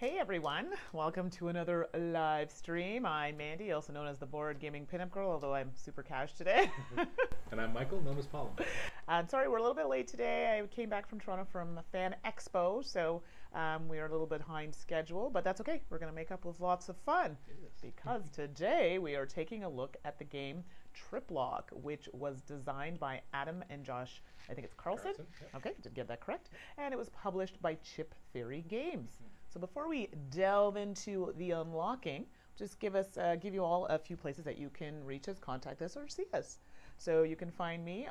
Hey everyone, welcome to another live stream. I'm Mandy, also known as the Board Gaming Pinup Girl, although I'm super cash today. And I'm Michael, known as Paul. I'm sorry, we're a little bit late today. I came back from Toronto from the Fan Expo, so we are a little bit behind schedule, but that's okay. We're going to make up with lots of fun because today we are taking a look at the game Triplock, which was designed by Adam and Josh, I think it's Carlson? Yep. Okay, did get that correct. And it was published by Chip Theory Games. So before we delve into the unlocking, just give you all a few places that you can reach us, contact us, or see us. So you can find me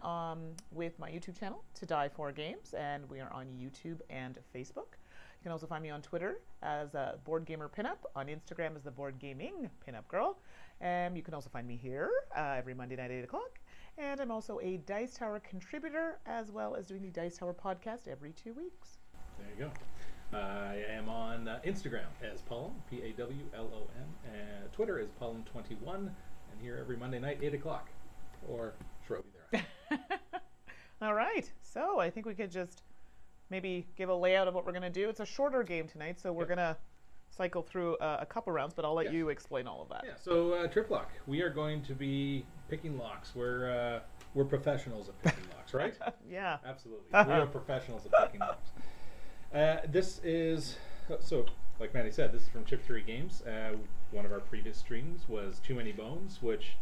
with my YouTube channel, To Die For Games, and we are on YouTube and Facebook. You can also find me on Twitter as Board Gamer Pinup, on Instagram as the Board Gaming Pinup Girl, and you can also find me here every Monday night, 8 o'clock. And I'm also a Dice Tower contributor, as well as doing the Dice Tower podcast every 2 weeks. There you go. I am on Instagram as Paulum, P-A-W-L-O-M, and Twitter is Paulum21, and here every Monday night, 8 o'clock, or shortly thereafter. All right, so I think we could just maybe give a layout of what we're going to do. It's a shorter game tonight, so we're going to cycle through a couple rounds, but I'll let you explain all of that. Yeah, so Triplock, we are going to be picking locks. We're professionals at picking locks, right? Yeah. Absolutely. We are professionals at picking locks. This is, so like Mandy said, this is from Chip Theory Games. One of our previous streams was Too Many Bones, which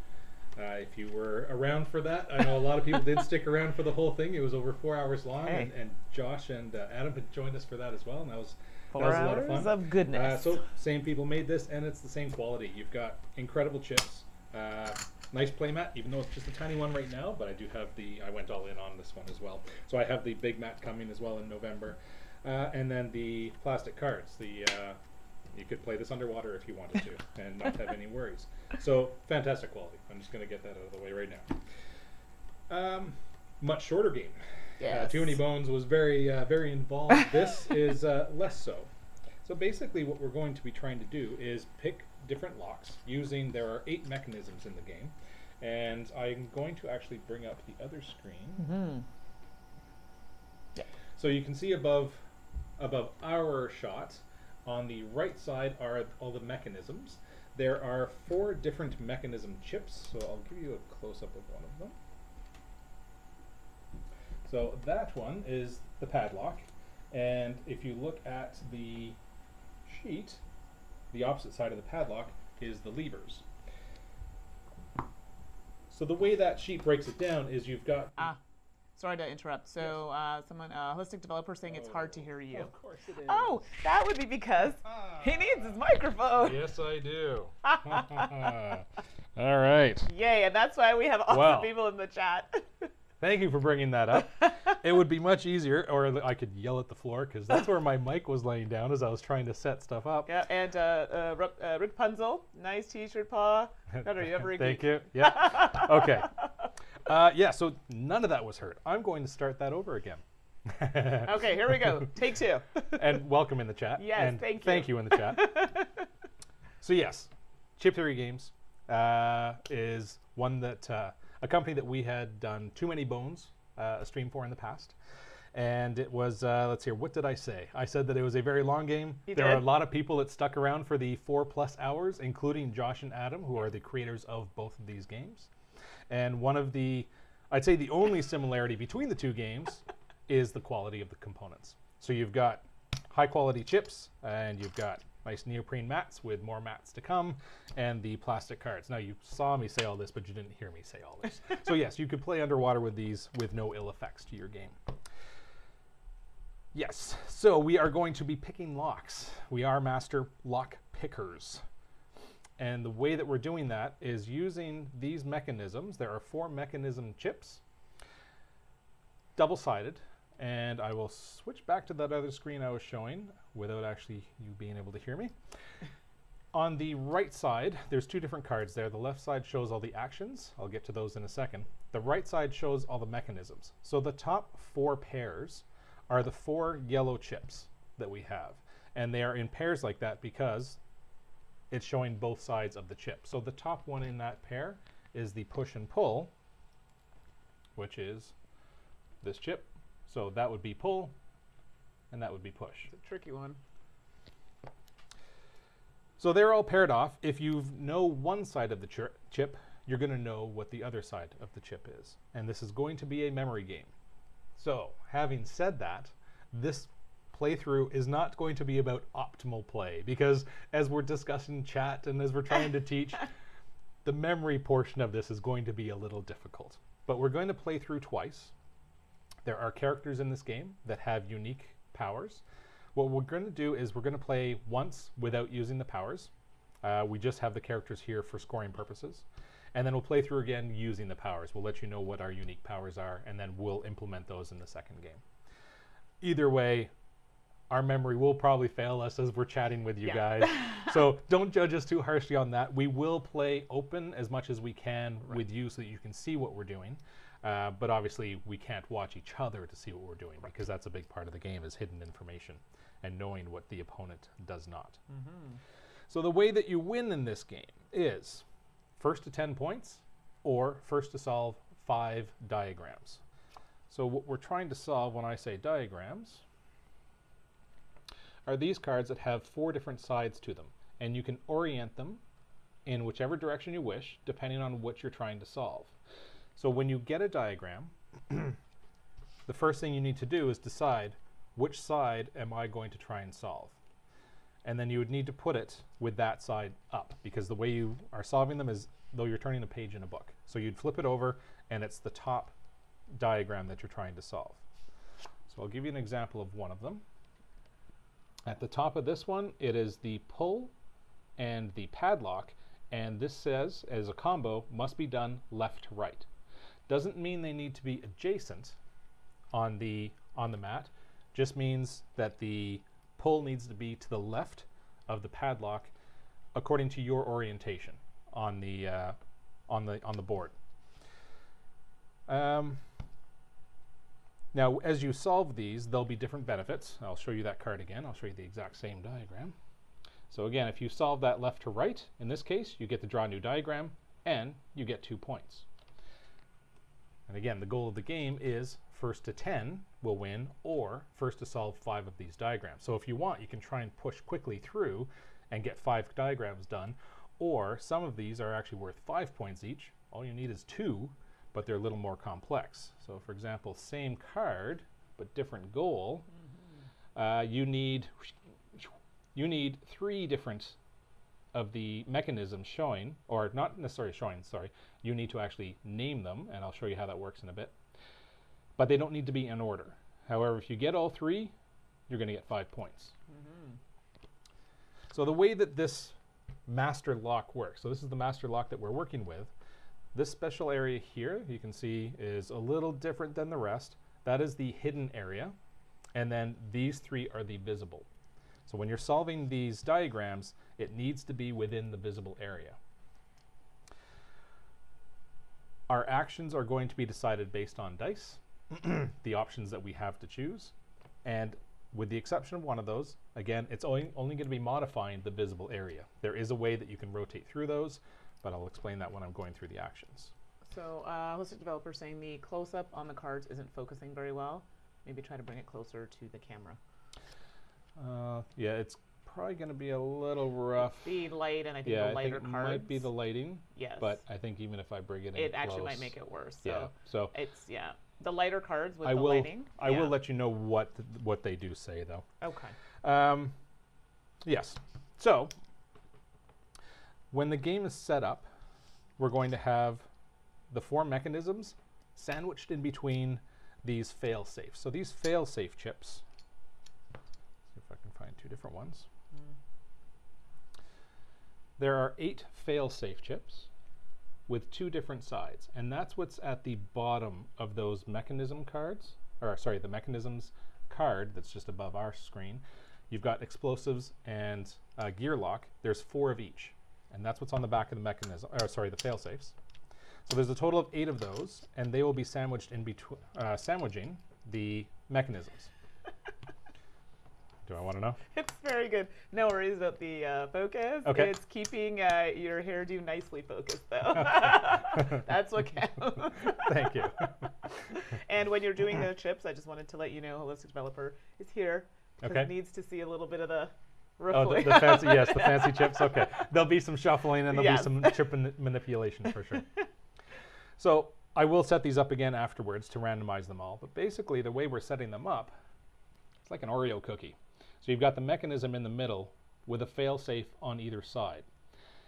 if you were around for that, I know a lot of people did stick around for the whole thing. It was over 4 hours long, and Josh and Adam had joined us for that as well, and that was a lot of fun. 4 hours of goodness. So same people made this, and it's the same quality. You've got incredible chips, nice playmat, even though it's just a tiny one right now, but I do have I went all in on this one as well. So I have the big mat coming as well in November. And then the plastic cards. You could play this underwater if you wanted to and not have any worries. So fantastic quality. I'm just going to get that out of the way right now. Much shorter game. Yes. Too Many Bones was very involved. This is less so. So basically what we're going to be trying to do is pick different locks using, there are 8 mechanisms in the game. And I'm going to actually bring up the other screen. Mm-hmm. Yeah. So you can see above our shot, on the right side are all the mechanisms. There are 4 different mechanism chips, so I'll give you a close-up of one of them. So that one is the padlock, and if you look at the sheet, the opposite side of the padlock is the levers. So the way that sheet breaks it down is you've got... Sorry to interrupt. So someone, holistic developer, saying it's hard to hear you. Of course it is. Oh, that would be because he needs his microphone. Yes, I do. All right. Yay, and that's why we have awesome people in the chat. Thank you for bringing that up. It would be much easier, or I could yell at the floor, because that's where my mic was laying down as I was trying to set stuff up. Yeah, and Rapunzel, nice t-shirt, Pa. Are you ever Thank you. Yeah. Okay. Yeah, so none of that was heard. I'm going to start that over again. Okay, here we go. Take 2. And welcome in the chat. Yes, and thank you. Thank you in the chat. So yes, Chip Theory Games is one that, a company that we had done Too Many Bones, a stream for in the past. And it was, let's hear, what did I say? I said that it was a very long game. There are a lot of people that stuck around for the 4+ hours, including Josh and Adam, who are the creators of both of these games. And one of the, I'd say the only similarity between the two games is the quality of the components. So you've got high quality chips, and you've got nice neoprene mats with more mats to come, and the plastic cards. Now you saw me say all this, but you didn't hear me say all this. So yes, you could play underwater with these with no ill effects to your game. Yes, so we are going to be picking locks. We are master lock pickers. And the way that we're doing that is using these mechanisms. There are 4 mechanism chips, double-sided, and I will switch back to that other screen I was showing without actually you being able to hear me. On the right side, there's 2 different cards there. The left side shows all the actions. I'll get to those in a second. The right side shows all the mechanisms. So the top 4 pairs are the 4 yellow chips that we have. And they are in pairs like that because it's showing both sides of the chip. So the top one in that pair is the push and pull, which is this chip. So that would be pull, and that would be push. It's a tricky one. So they're all paired off. If you know one side of the chip, you're going to know what the other side of the chip is. And this is going to be a memory game. So having said that, this playthrough is not going to be about optimal play, because as we're discussing chat and as we're trying to teach, the memory portion of this is going to be a little difficult. But we're going to play through twice. There are characters in this game that have unique powers. What we're going to do is we're going to play once without using the powers. We just have the characters here for scoring purposes. And then we'll play through again using the powers. We'll let you know what our unique powers are, and then we'll implement those in the second game. Either way, our memory will probably fail us as we're chatting with you guys. So don't judge us too harshly on that. We will play open as much as we can with you so that you can see what we're doing. But obviously, we can't watch each other to see what we're doing, because that's a big part of the game, is hidden information and knowing what the opponent does not. So the way that you win in this game is first to 10 points or first to solve 5 diagrams. So what we're trying to solve when I say diagrams are these cards that have 4 different sides to them, and you can orient them in whichever direction you wish depending on what you're trying to solve. So when you get a diagram, the first thing you need to do is decide which side am I going to try and solve. And then you would need to put it with that side up, because the way you are solving them is though you're turning a page in a book. So you'd flip it over and it's the top diagram that you're trying to solve. So I'll give you an example of one of them. At the top of this one, it is the pull and the padlock, and this says, as a combo, must be done left to right. Doesn't mean they need to be adjacent on the mat, just means that the pull needs to be to the left of the padlock according to your orientation on the board. Now, as you solve these, there'll be different benefits. I'll show you that card again. I'll show you the exact same diagram. So again, if you solve that left to right, in this case, you get to draw a new diagram, and you get 2 points. And again, the goal of the game is first to 10 will win, or first to solve 5 of these diagrams. So if you want, you can try and push quickly through and get 5 diagrams done, or some of these are actually worth 5 points each. All you need is 2, but they're a little more complex. So for example, same card, but different goal. You need 3 different of the mechanisms showing, or not necessarily showing, sorry. You need to actually name them, and I'll show you how that works in a bit. But they don't need to be in order. However, if you get all 3, you're going to get 5 points. So the way that this master lock works, so this is the master lock that we're working with. This special area here, you can see, is a little different than the rest. That is the hidden area. And then these 3 are the visible. So when you're solving these diagrams, it needs to be within the visible area. Our actions are going to be decided based on dice, the options that we have to choose. And with the exception of one of those, again, it's only going to be modifying the visible area. There is a way that you can rotate through those, but I'll explain that when I'm going through the actions. So holistic developer saying the close-up on the cards isn't focusing very well. Maybe try to bring it closer to the camera. Yeah, it's probably going to be a little rough. The light, and I think the lighter cards. It might be the lighting. Yes. But I think even if I bring it in it close, actually might make it worse. So yeah. So it's the lighter cards with the lighting. I will let you know what they do say though. Okay. Yes. So when the game is set up, we're going to have the 4 mechanisms sandwiched in between these fail-safes. So these fail-safe chips, see if I can find 2 different ones. There are 8 fail-safe chips with 2 different sides, and that's what's at the bottom of those mechanism cards, or sorry, the mechanisms card that's just above our screen. You've got explosives and gear lock. There's 4 of each, and that's what's on the back of the mechanism, or sorry, the fail-safes. So there's a total of 8 of those, and they will be sandwiched in between, sandwiching the mechanisms. Do I want to know? It's very good. No worries about the focus. Okay. It's keeping your hairdo nicely focused, though. That's what counts. Thank you. And when you're doing the chips, I just wanted to let you know Holistic Developer is here. Because it needs to see a little bit of the roughly. the fancy, yes, the fancy chips. Okay, there'll be some shuffling and there'll Yes. be some chip manipulation for sure. So I will set these up again afterwards to randomize them all. But basically, the way we're setting them up, it's like an Oreo cookie. So you've got the mechanism in the middle with a fail-safe on either side.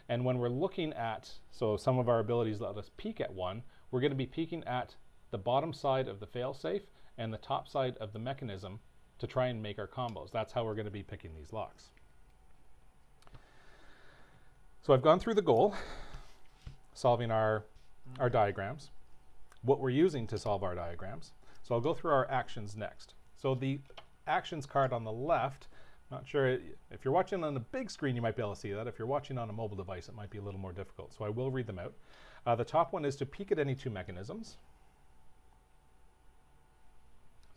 And when we're looking at, so some of our abilities let us peek at one, we're going to be peeking at the bottom side of the fail-safe and the top side of the mechanism to try and make our combos. That's how we're going to be picking these locks. So I've gone through the goal, solving our diagrams, what we're using to solve our diagrams. So I'll go through our actions next. So the actions card on the left, not sure, if you're watching on a big screen you might be able to see that. If you're watching on a mobile device it might be a little more difficult. So I will read them out. The top one is to peek at any two mechanisms.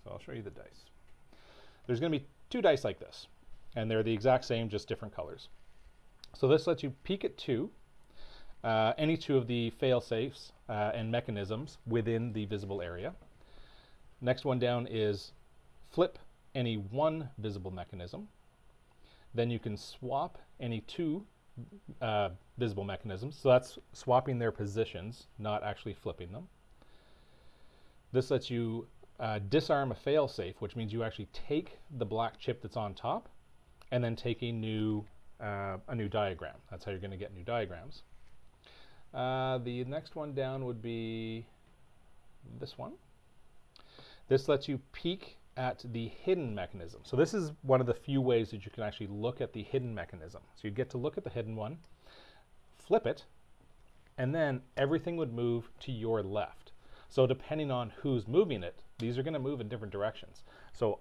So I'll show you the dice. There's going to be two dice like this, and they're the exact same, just different colors. So this lets you peek at any two of the fail-safes and mechanisms within the visible area. Next one down is flip any one visible mechanism. Then you can swap any two visible mechanisms. So that's swapping their positions, not actually flipping them. This lets you disarm a fail-safe, which means you actually take the black chip that's on top and then take a new diagram. That's how you're going to get new diagrams. The next one down would be this one. This lets you peek at the hidden mechanism. So this is one of the few ways that you can actually look at the hidden mechanism. So you get to look at the hidden one, flip it, and then everything would move to your left. So depending on who's moving it, these are going to move in different directions. So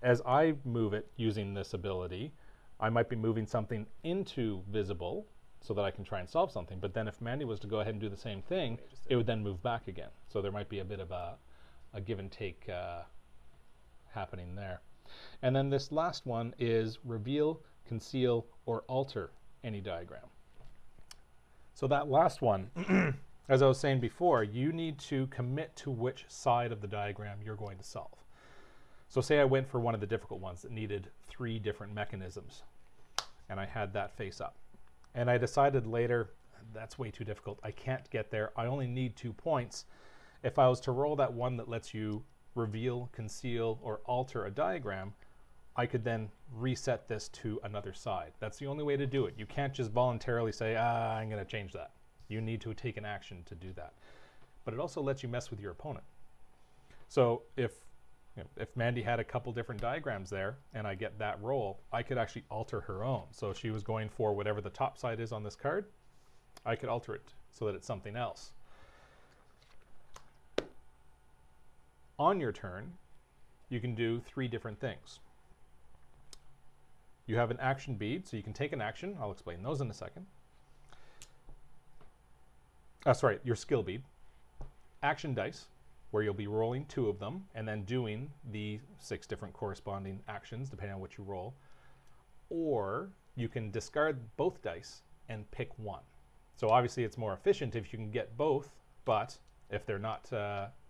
as I move it using this ability, I might be moving something into visible so that I can try and solve something. But then if Mandi was to go ahead and do the same thing, it would then move back again. So there might be a bit of a give and take happening there. And then this last one is reveal, conceal, or alter any diagram. So that last one, as I was saying before, you need to commit to which side of the diagram you're going to solve. So say I went for one of the difficult ones that needed 3 different mechanisms, and I had that face up. And I decided later, that's way too difficult. I can't get there. I only need 2 points. If I was to roll that one that lets you reveal, conceal, or alter a diagram, I could then reset this to another side. That's the only way to do it. You can't just voluntarily say, I'm going to change that. You need to take an action to do that. But it also lets you mess with your opponent. So if Mandi had a couple different diagrams there and I get that roll, I could actually alter her own. So if she was going for whatever the top side is on this card, I could alter it so that it's something else. On your turn, you can do 3 different things. You have an action bead, so you can take an action. I'll explain those in a second. Sorry, your skill bead. Action dice, where you'll be rolling 2 of them and then doing the 6 different corresponding actions depending on what you roll. Or you can discard both dice and pick one. So obviously it's more efficient if you can get both, but if they're not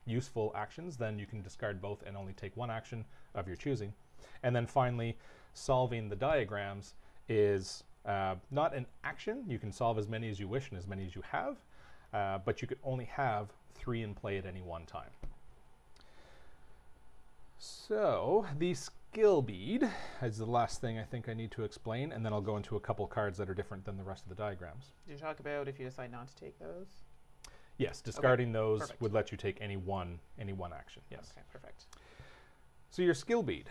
useful actions, then you can discard both and only take one action of your choosing. And then finally, solving the diagrams is not an action. You can solve as many as you wish and as many as you have, but you could only have 3 in play at any one time. So the skill bead is the last thing I think I need to explain, and then I'll go into a couple cards that are different than the rest of the diagrams. Did you talk about if you decide not to take those? Yes, discarding those perfect. would let you take any one action. Yes. Okay, perfect. So your skill bead,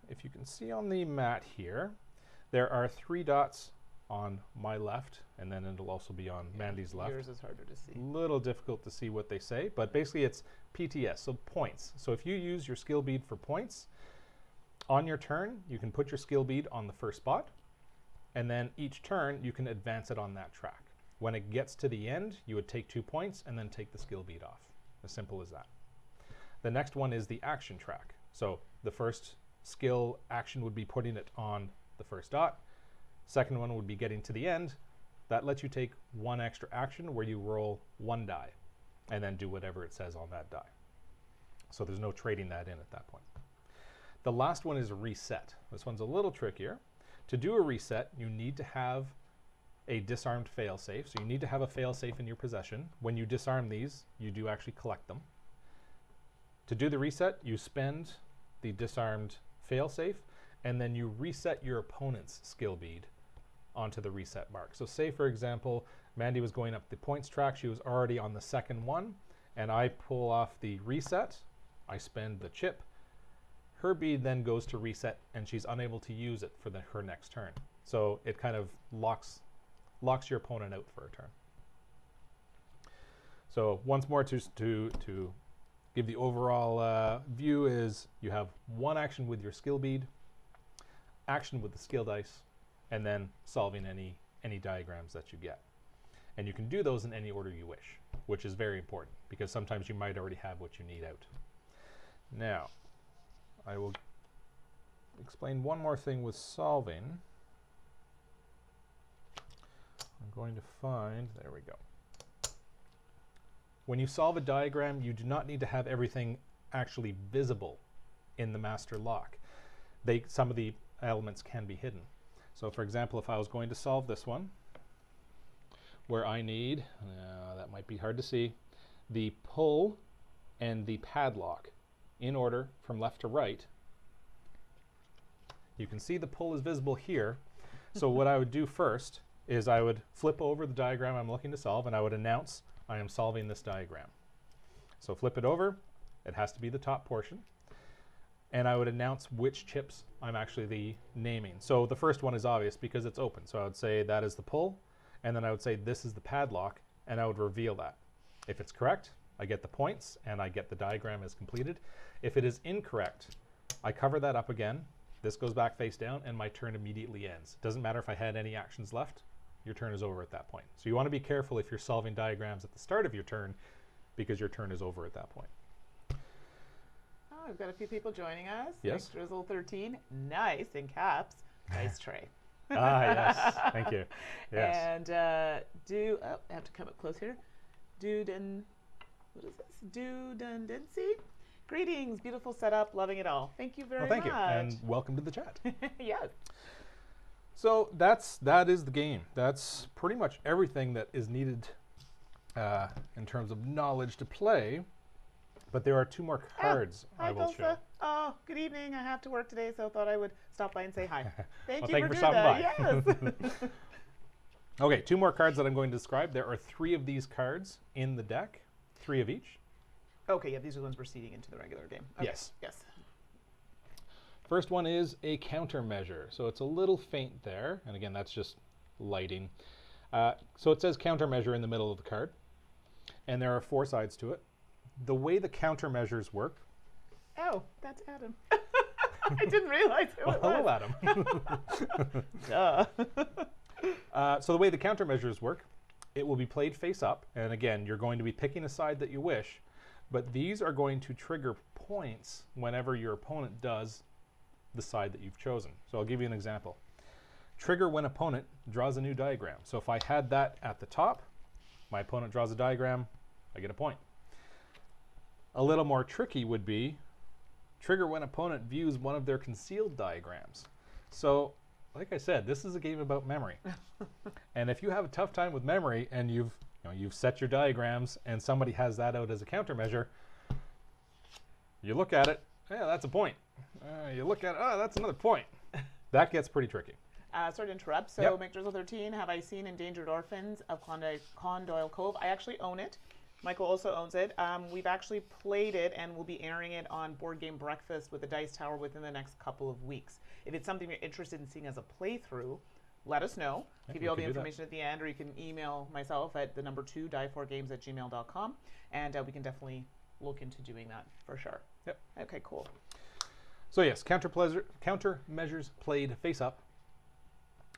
if you can see on the mat here, there are 3 dots on my left, and then it'll also be on Mandi's left. Yours is harder to see. Little difficult to see what they say, but basically it's PTS, so points. So if you use your skill bead for points, on your turn, you can put your skill bead on the first spot, and then each turn you can advance it on that track. When it gets to the end, you would take 2 points and then take the skill bead off. As simple as that. The next one is the action track. So the first skill action would be putting it on the first dot. Second one would be getting to the end. That lets you take 1 extra action where you roll 1 die and then do whatever it says on that die. So there's no trading that in at that point. The last one is reset. This one's a little trickier. To do a reset, you need to have a disarmed failsafe. So you need to have a failsafe in your possession. When you disarm these, you do actually collect them. To do the reset, you spend the disarmed failsafe, and then you reset your opponent's skill bead onto the reset mark. So say, for example, Mandi was going up the points track. She was already on the second one, and I pull off the reset. I spend the chip. Her bead then goes to reset, and she's unable to use it for her next turn. So it kind of locks your opponent out for a turn. So once more, to give the overall view is you have one action with your skill bead, action with the skill dice, and then solving any diagrams that you get. And you can do those in any order you wish, which is very important because sometimes you might already have what you need out. Now, I will explain one more thing with solving. I'm going to find, there we go. When you solve a diagram, you do not need to have everything actually visible in the master lock. Some of the elements can be hidden. So for example, if I was going to solve this one, where I need, that might be hard to see, the pull and the padlock in order from left to right. You can see the pull is visible here. So what I would do first is I would flip over the diagram I'm looking to solve, and I would announce I am solving this diagram. So flip it over, it has to be the top portion, and I would announce which chips I'm actually naming. So the first one is obvious because it's open. So I would say that is the pull, and then I would say this is the padlock, and I would reveal that. If it's correct, I get the points, and I get the diagram as completed. If it is incorrect, I cover that up again. This goes back face down, and my turn immediately ends. Doesn't matter if I had any actions left. Your turn is over at that point. So you want to be careful if you're solving diagrams at the start of your turn, because your turn is over at that point. Oh, we've got a few people joining us. Yes. Drizzle13, nice, in caps. Nice tray. Yes, thank you. Yes. And I have to come up close here. What is this? Dudundency? Greetings, beautiful setup, loving it all. Thank you very much. Thank you, and welcome to the chat. Yes. So that is the game. That's pretty much everything that is needed in terms of knowledge to play. But there are two more cards I will show. Oh, good evening. I have to work today, so I thought I would stop by and say hi. Thank you for stopping by. Yes. Okay, two more cards that I'm going to describe. There are 3 of these cards in the deck, 3 of each. Okay, yeah, these are the ones we're seeding into the regular game. Okay. Yes. Yes. First one is a countermeasure. So it's a little faint there, and again, that's just lighting. So it says countermeasure in the middle of the card, and there are 4 sides to it. The way the countermeasures work. Oh, that's Adam. I didn't realize who it was. Hello, Adam. Duh. So the way the countermeasures work, it will be played face up, and again, you're going to be picking a side that you wish, but these are going to trigger points whenever your opponent does the side that you've chosen. So I'll give you an example. Trigger when opponent draws a new diagram. So if I had that at the top, my opponent draws a diagram, I get a point. A little more tricky would be trigger when opponent views one of their concealed diagrams. So like I said, this is a game about memory. And if you have a tough time with memory and you've set your diagrams and somebody has that out as a countermeasure, you look at it, yeah, that's a point. You look at it, oh, that's another point. That gets pretty tricky. Sorry to interrupt. So Yep. McDrizzle13, have I seen Endangered Orphans of Condoyle Cove? I actually own it. Michael also owns it. We've actually played it and we'll be airing it on Board Game Breakfast with the Dice Tower within the next couple of weeks. If it's something you're interested in seeing as a playthrough, let us know. Yeah, Give you all the we can do information at the end, or you can email myself at the number 2 die4games@gmail.com, and we can definitely look into doing that for sure. Yep. Okay, cool. So yes, countermeasures played face up.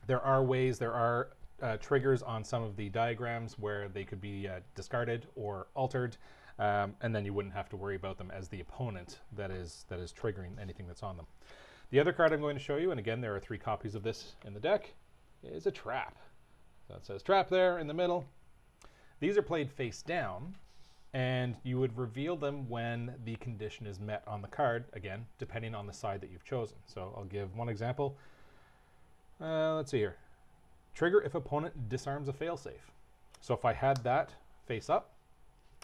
There are ways, there are triggers on some of the diagrams where they could be discarded or altered, and then you wouldn't have to worry about them as the opponent that is triggering anything that's on them. The other card I'm going to show you, and again there are 3 copies of this in the deck, is a trap. So it says trap there in the middle. These are played face down, and you would reveal them when the condition is met on the card, again, depending on the side that you've chosen. So I'll give one example. Let's see here. Trigger if opponent disarms a failsafe. So if I had that face up,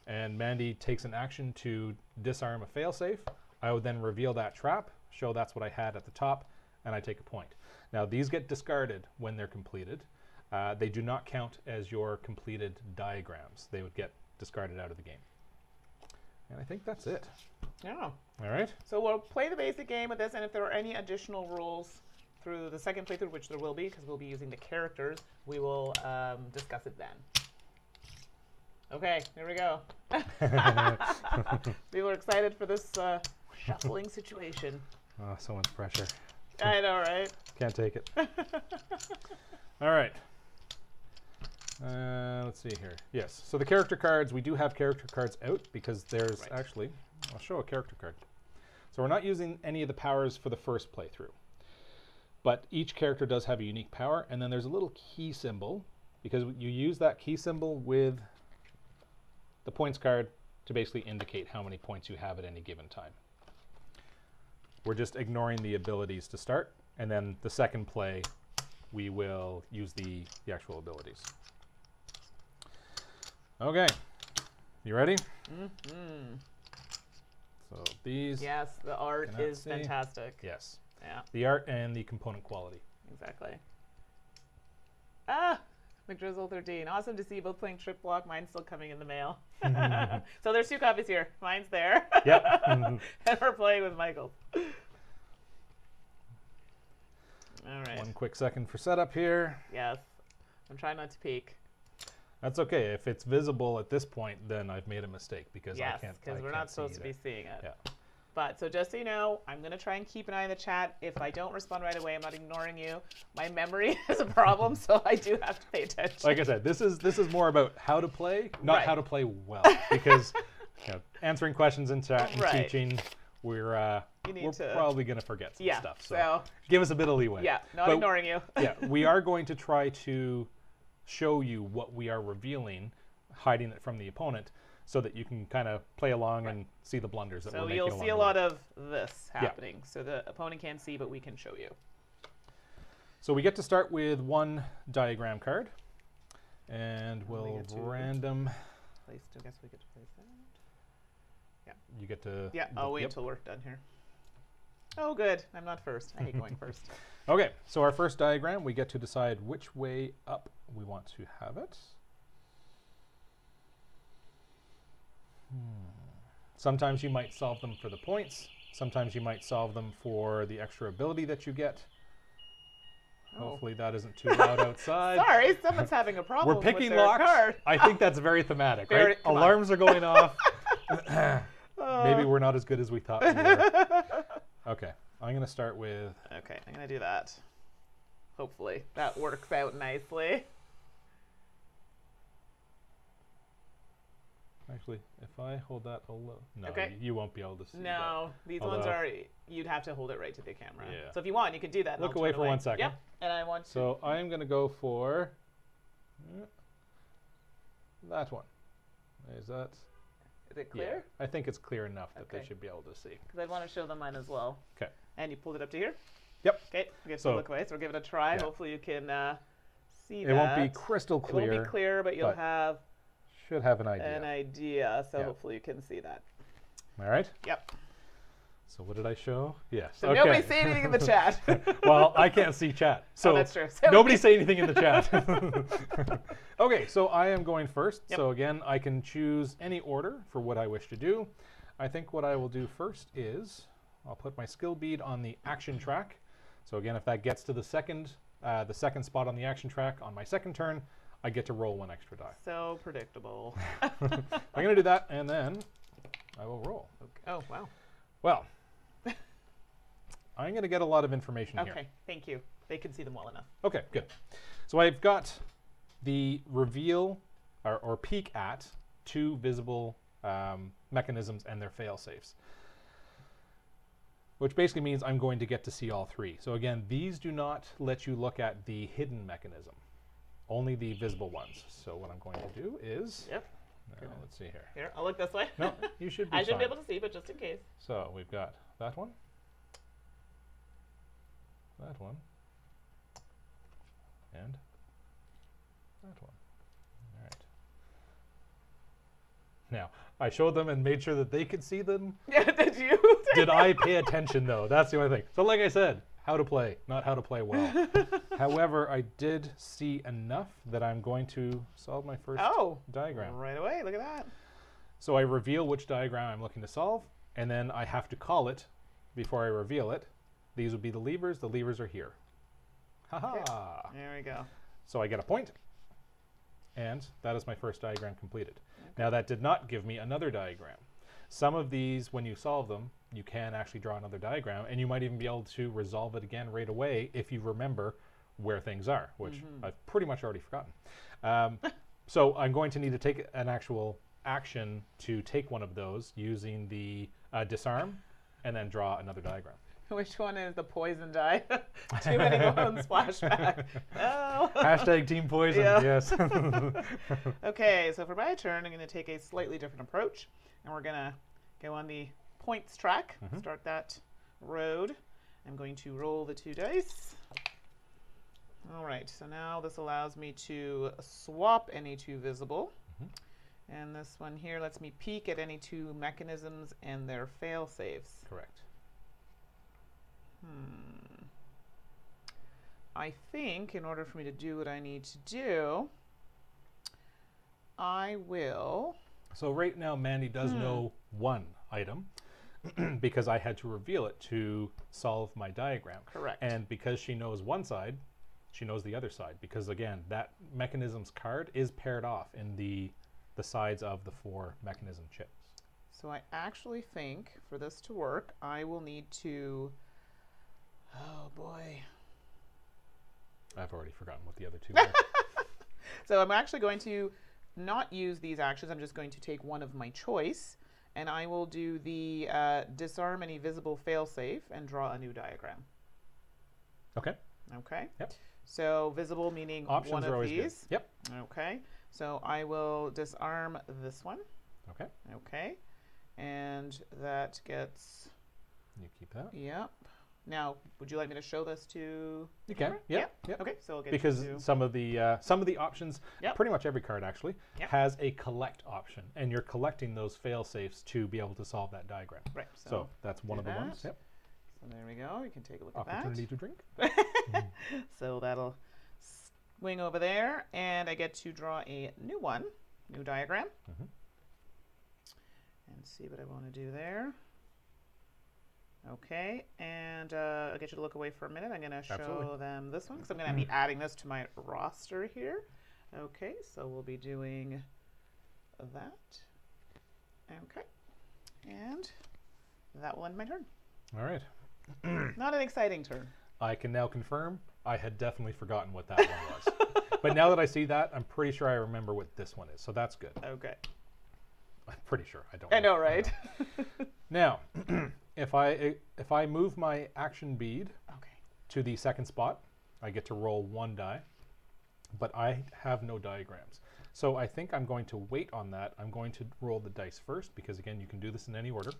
and Mandi takes an action to disarm a failsafe, I would then reveal that trap, show that's what I had at the top, and I take a point. Now these get discarded when they're completed. They do not count as your completed diagrams. They would get discarded out of the game. And I think that's it. Yeah. All right. So we'll play the basic game with this, and if there are any additional rules through the second playthrough, which there will be, because we'll be using the characters, we will discuss it then. Okay, here we go. People are excited for this shuffling situation. Oh, so much pressure. I know, right? Can't take it. All right. Let's see here. Yes, so the character cards, we do have character cards out because there's actually, I'll show a character card. So we're not using any of the powers for the first playthrough, but each character does have a unique power, and then there's a little key symbol because you use that key symbol with the points card to basically indicate how many points you have at any given time. We're just ignoring the abilities to start, and then the second play, we will use the actual abilities. Okay, you ready? Mm-hmm. So these. Yes, the art is fantastic. Yes. Yeah. The art and the component quality. Exactly. Ah, McDrizzle 13. Awesome to see you both playing Triplock. Mine's still coming in the mail. So there's 2 copies here. Mine's there. Yep. And we're playing with Michael's. All right. 1 quick second for setup here. Yes. I'm trying not to peek. That's okay. If it's visible at this point, then I've made a mistake because I can't. Yes, because we're not supposed to be seeing it. Yeah. But so just so you know, I'm going to try and keep an eye on the chat. If I don't respond right away, I'm not ignoring you. My memory is a problem, so I do have to pay attention. Like I said, this is more about how to play, not how to play well. Because answering questions in chat and teaching, we're probably going to forget some stuff. So give us a bit of leeway. Yeah, not ignoring you. Yeah, we are going to try to show you what we are revealing, hiding it from the opponent, so that you can kind of play along and see the blunders that we're making. So you'll see a lot of this happening. So the opponent can't see, but we can show you. So we get to start with 1 diagram card, and we'll random. I guess we get to place that. Yeah. You get to. Yeah. I'll wait until we're done here. Oh, good. I'm not first. I hate going first. Okay. So our first diagram, we get to decide which way up we want to have it. Sometimes you might solve them for the points. Sometimes you might solve them for the extra ability that you get. Hopefully that isn't too loud outside. Sorry, someone's having a problem. We're picking with their locks. card. I think that's very thematic, right? Alarms are going off. Maybe we're not as good as we thought we were. Okay, I'm going to start with... Okay, I'm going to do that. Hopefully that works out nicely. Actually, if I hold that a little... No, okay. you won't be able to see that. No, these ones are... You'd have to hold it right to the camera. Yeah. So if you want, you can do that. Look away for 1 second. Yep, and I want to... So I'm going to go for... that one. Is that... Is it clear? Yeah, I think it's clear enough that they should be able to see. Because I want to show them mine as well. Okay. And you pulled it up to here? Yep. Okay, we have to look away, so we'll give it a try. Yeah. Hopefully you can see that. It won't be crystal clear. It won't be clear, but you'll have... Should have an idea. So hopefully you can see that. All right? Yep. So what did I show? Yes. So nobody say anything in the chat. Well, I can't see chat. So that's true. So nobody say anything in the chat. Okay, so I am going first. Yep. So again, I can choose any order for what I wish to do. I think what I will do first is I'll put my skill bead on the action track. So again, if that gets to the second spot on the action track on my second turn, I get to roll 1 extra die. So predictable. I'm going to do that, and then I will roll. Okay. Oh, wow. Well, I'm going to get a lot of information here. Okay, thank you. They can see them well enough. Okay, good. So I've got the reveal or peek at 2 visible mechanisms and their fail-safes, which basically means I'm going to get to see all 3. So again, these do not let you look at the hidden mechanism, only the visible ones. So what I'm going to do is... Yep. Let's see here. Here, I'll look this way. No, you should be I should be able to see, but just in case. So we've got that one, And that one. All right. Now, I showed them and made sure that they could see them. Yeah, did you? Did I pay attention, though? That's the only thing. So like I said, how to play, not how to play well. However, I did see enough that I'm going to solve my first diagram. Right away. Look at that. So I reveal which diagram I'm looking to solve, and then I have to call it before I reveal it. These would be the levers. The levers are here. Ha-ha. Okay. There we go. So I get a point, and that is my first diagram completed. Okay. Now that did not give me another diagram. Some of these, when you solve them, you can actually draw another diagram, and you might even be able to resolve it again right away if you remember where things are, which I've pretty much already forgotten. So I'm going to need to take an actual action to take one of those using the disarm, and then draw another diagram. Which one is the poison die? Too many bones splashback. No. Hashtag team poison, yes. Okay, so for my turn, I'm going to take a slightly different approach. And we're going to go on the points track, start that road. I'm going to roll the 2 dice. All right, so now this allows me to swap any 2 visible. And this one here lets me peek at any 2 mechanisms and their fail safes. Correct. I think in order for me to do what I need to do, I will... So right now, Mandy does know one item because I had to reveal it to solve my diagram. Correct. And because she knows one side, she knows the other side. Because again, that mechanisms card is paired off in the sides of the 4 mechanism chips. So I actually think for this to work, I will need to... Oh boy. I've already forgotten what the other 2 are. So I'm actually going to not use these actions. I'm just going to take one of my choice, and I will do the disarm any visible failsafe and draw a new diagram. Okay. Okay. Yep. So visible meaning options one are of always these. good. Yep. Okay. So I will disarm this one. Okay. Okay. And that gets... You keep that. Yep. Now, would you like me to show this to? You can. Yep. Yep. Okay, so we'll get because you to... some of the options, pretty much every card actually, has a collect option, and you're collecting those fail safes to be able to solve that diagram. Right. So that's one of the ones. Yep. So there we go. You can take a look at that. Opportunity to drink. So that'll swing over there, and I get to draw a new one, new diagram, and see what I want to do there. Okay, and I'll get you to look away for a minute. I'm going to show them this one because I'm going to be adding this to my roster here. Okay, so we'll be doing that. Okay, and that will end my turn. All right. Not an exciting turn. I can now confirm I had definitely forgotten what that one was. But now that I see that, I'm pretty sure I remember what this one is, so that's good. Okay. I'm pretty sure. I don't. I know, right? Now, if I move my action bead to the second spot, I get to roll 1 die, but I have no diagrams. So I think I'm going to wait on that. I'm going to roll the dice first because, again, you can do this in any order.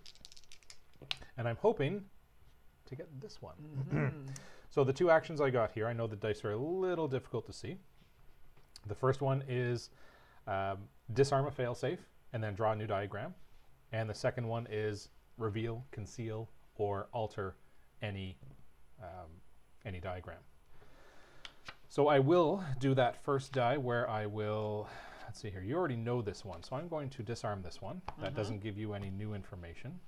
And I'm hoping to get this one. So the 2 actions I got here, I know the dice are a little difficult to see. The first one is disarm a failsafe and then draw a new diagram. And the second one is reveal, conceal, or alter any diagram. So I will do that first die where I will, let's see here, you already know this one, so I'm going to disarm this one. That doesn't give you any new information.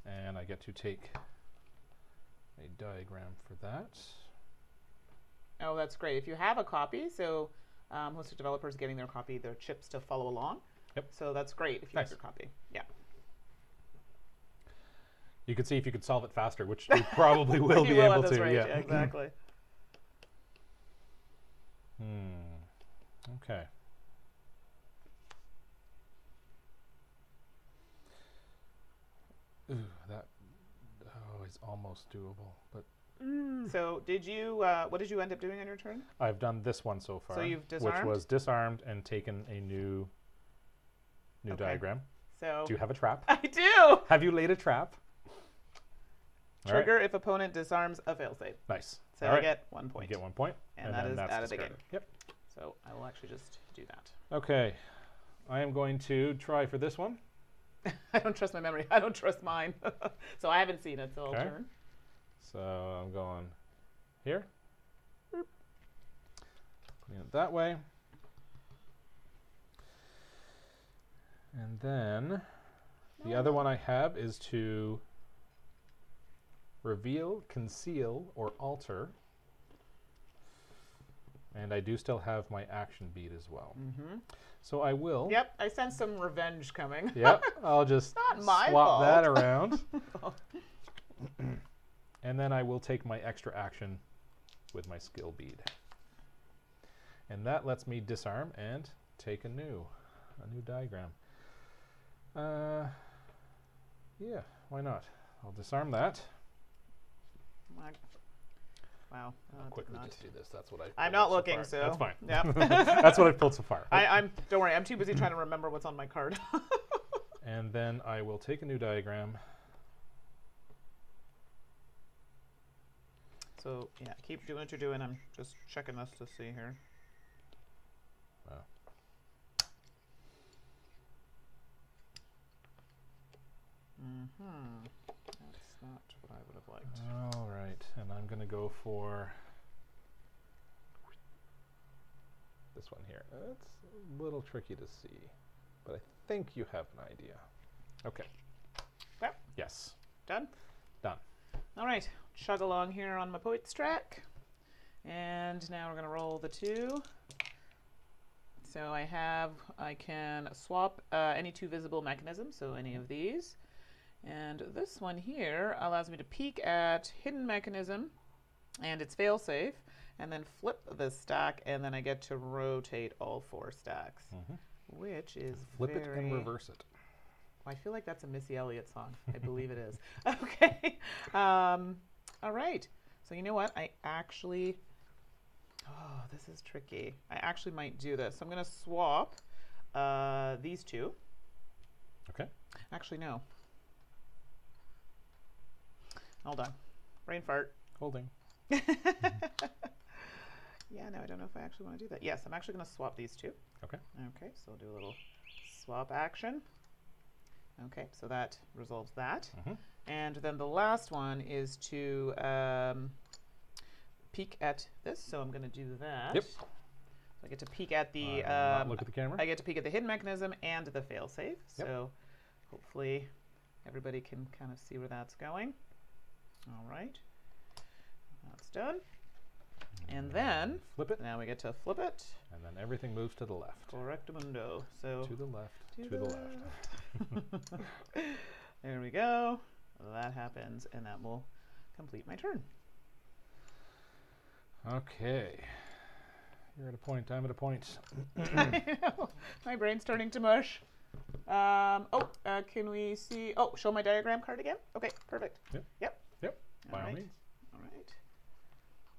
And I get to take a diagram for that. Oh, that's great. If you have a copy, so hosted developers getting their copy, their chips to follow along. Yep. So that's great if you have your copy. Yeah. You could see if you could solve it faster, which you probably will be able to. Yeah, exactly. Okay. Ooh, that is almost doable, but. So did you? What did you end up doing on your turn? I've done this one so far. So you've disarmed? Which was disarmed and taken a new diagram. So do you have a trap? I do. Have you laid a trap? Trigger if opponent disarms a failsafe. Nice. So All I right. get 1 point. You get 1 point. And that then is that's out of the game. discarded. Yep. So I will actually just do that. Okay. I am going to try for this one. I don't trust my memory. I don't trust mine. So I haven't seen it, so I'll turn. So I'm going here. Boop. Putting it that way. And then the other one I have is to reveal, conceal, or alter. And I do still have my action bead as well. Mm-hmm. So I will. Yep, I sense some revenge coming. Yep, I'll just Not my swap fault. that around. And then I will take my extra action with my skill bead. And that lets me disarm and take a new diagram. Yeah, why not? I'll disarm that. Wow. I'll quickly just do this. That's what I'm not looking, so that's fine. Yeah. That's what I've pulled so far. Don't worry. I'm too busy trying to remember what's on my card. And then I will take a new diagram. So yeah, keep doing what you're doing. I'm just checking this to see here. Wow. Mm-hmm. That's not what I would have liked. All right, and I'm going to go for this one here. It's a little tricky to see, but I think you have an idea. Okay. Yep. Yes. Done? Done. All right. Chug along here on my poet's track. And now we're going to roll the 2. So I can swap any 2 visible mechanisms, so any of these. And this one here allows me to peek at hidden mechanism and its failsafe, and then flip the stack, and then I get to rotate all 4 stacks, which is flip it and reverse it. I feel like that's a Missy Elliott song. I believe it is. Okay. All right. So you know what? I actually, this is tricky. I actually might do this. So I'm going to swap these 2. Okay. Actually, no. Hold on. Brain fart. Holding. Yeah, no, I don't know if I actually want to do that. Yes, I'm actually going to swap these 2. Okay. Okay, so we'll do a little swap action. Okay, so that resolves that. And then the last one is to peek at this. So I'm going to do that. Yep. So I get to peek at the look at the camera. I get to peek at the hidden mechanism and the failsafe. So hopefully everybody can kind of see where that's going. All right. That's done. And then flip it. Now we get to flip it. And then everything moves to the left. Correctamundo. So to the left. To the left. There we go. That happens, and that will complete my turn. Okay. You're at a point. I'm at a point. I know. My brain's turning to mush. Can we see? Oh, show my diagram card again? Okay, perfect. Yep. By all means. All right.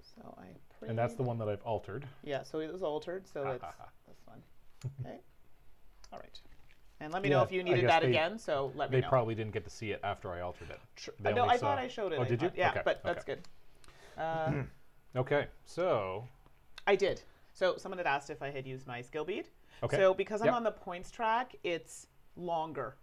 So I And that's the one that I've altered. Yeah, so it was altered, so that's this one. Okay. All right. And let me know if you needed that again, so let me know. They probably didn't get to see it after I altered it. No, I thought I showed it. Oh, did you? Yeah, okay. but that's good. Okay, so. I did. So someone had asked if I had used my skill bead. Okay. So because I'm on the points track, it's longer.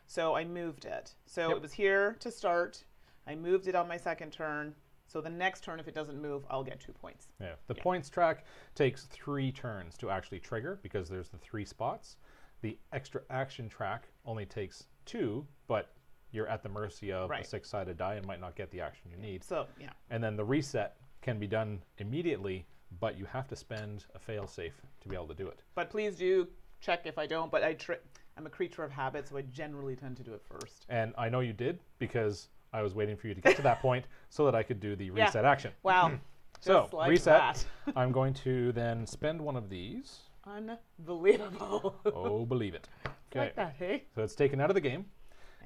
So I moved it. So it was here to start. I moved it on my second turn. So the next turn, if it doesn't move, I'll get 2 points. Yeah, the points track takes 3 turns to actually trigger because there's the 3 spots. The extra action track only takes 2, but you're at the mercy of a 6-sided die and might not get the action you need. So, yeah. And then the reset can be done immediately, but you have to spend a fail-safe to be able to do it. But please do check if I don't, but I'm a creature of habit, so I generally tend to do it first. And I know you did because I was waiting for you to get to that point so that I could do the reset action. Wow. So, like reset. I'm going to then spend one of these. Unbelievable. Oh, believe it. Okay. Like that, hey? So it's taken out of the game.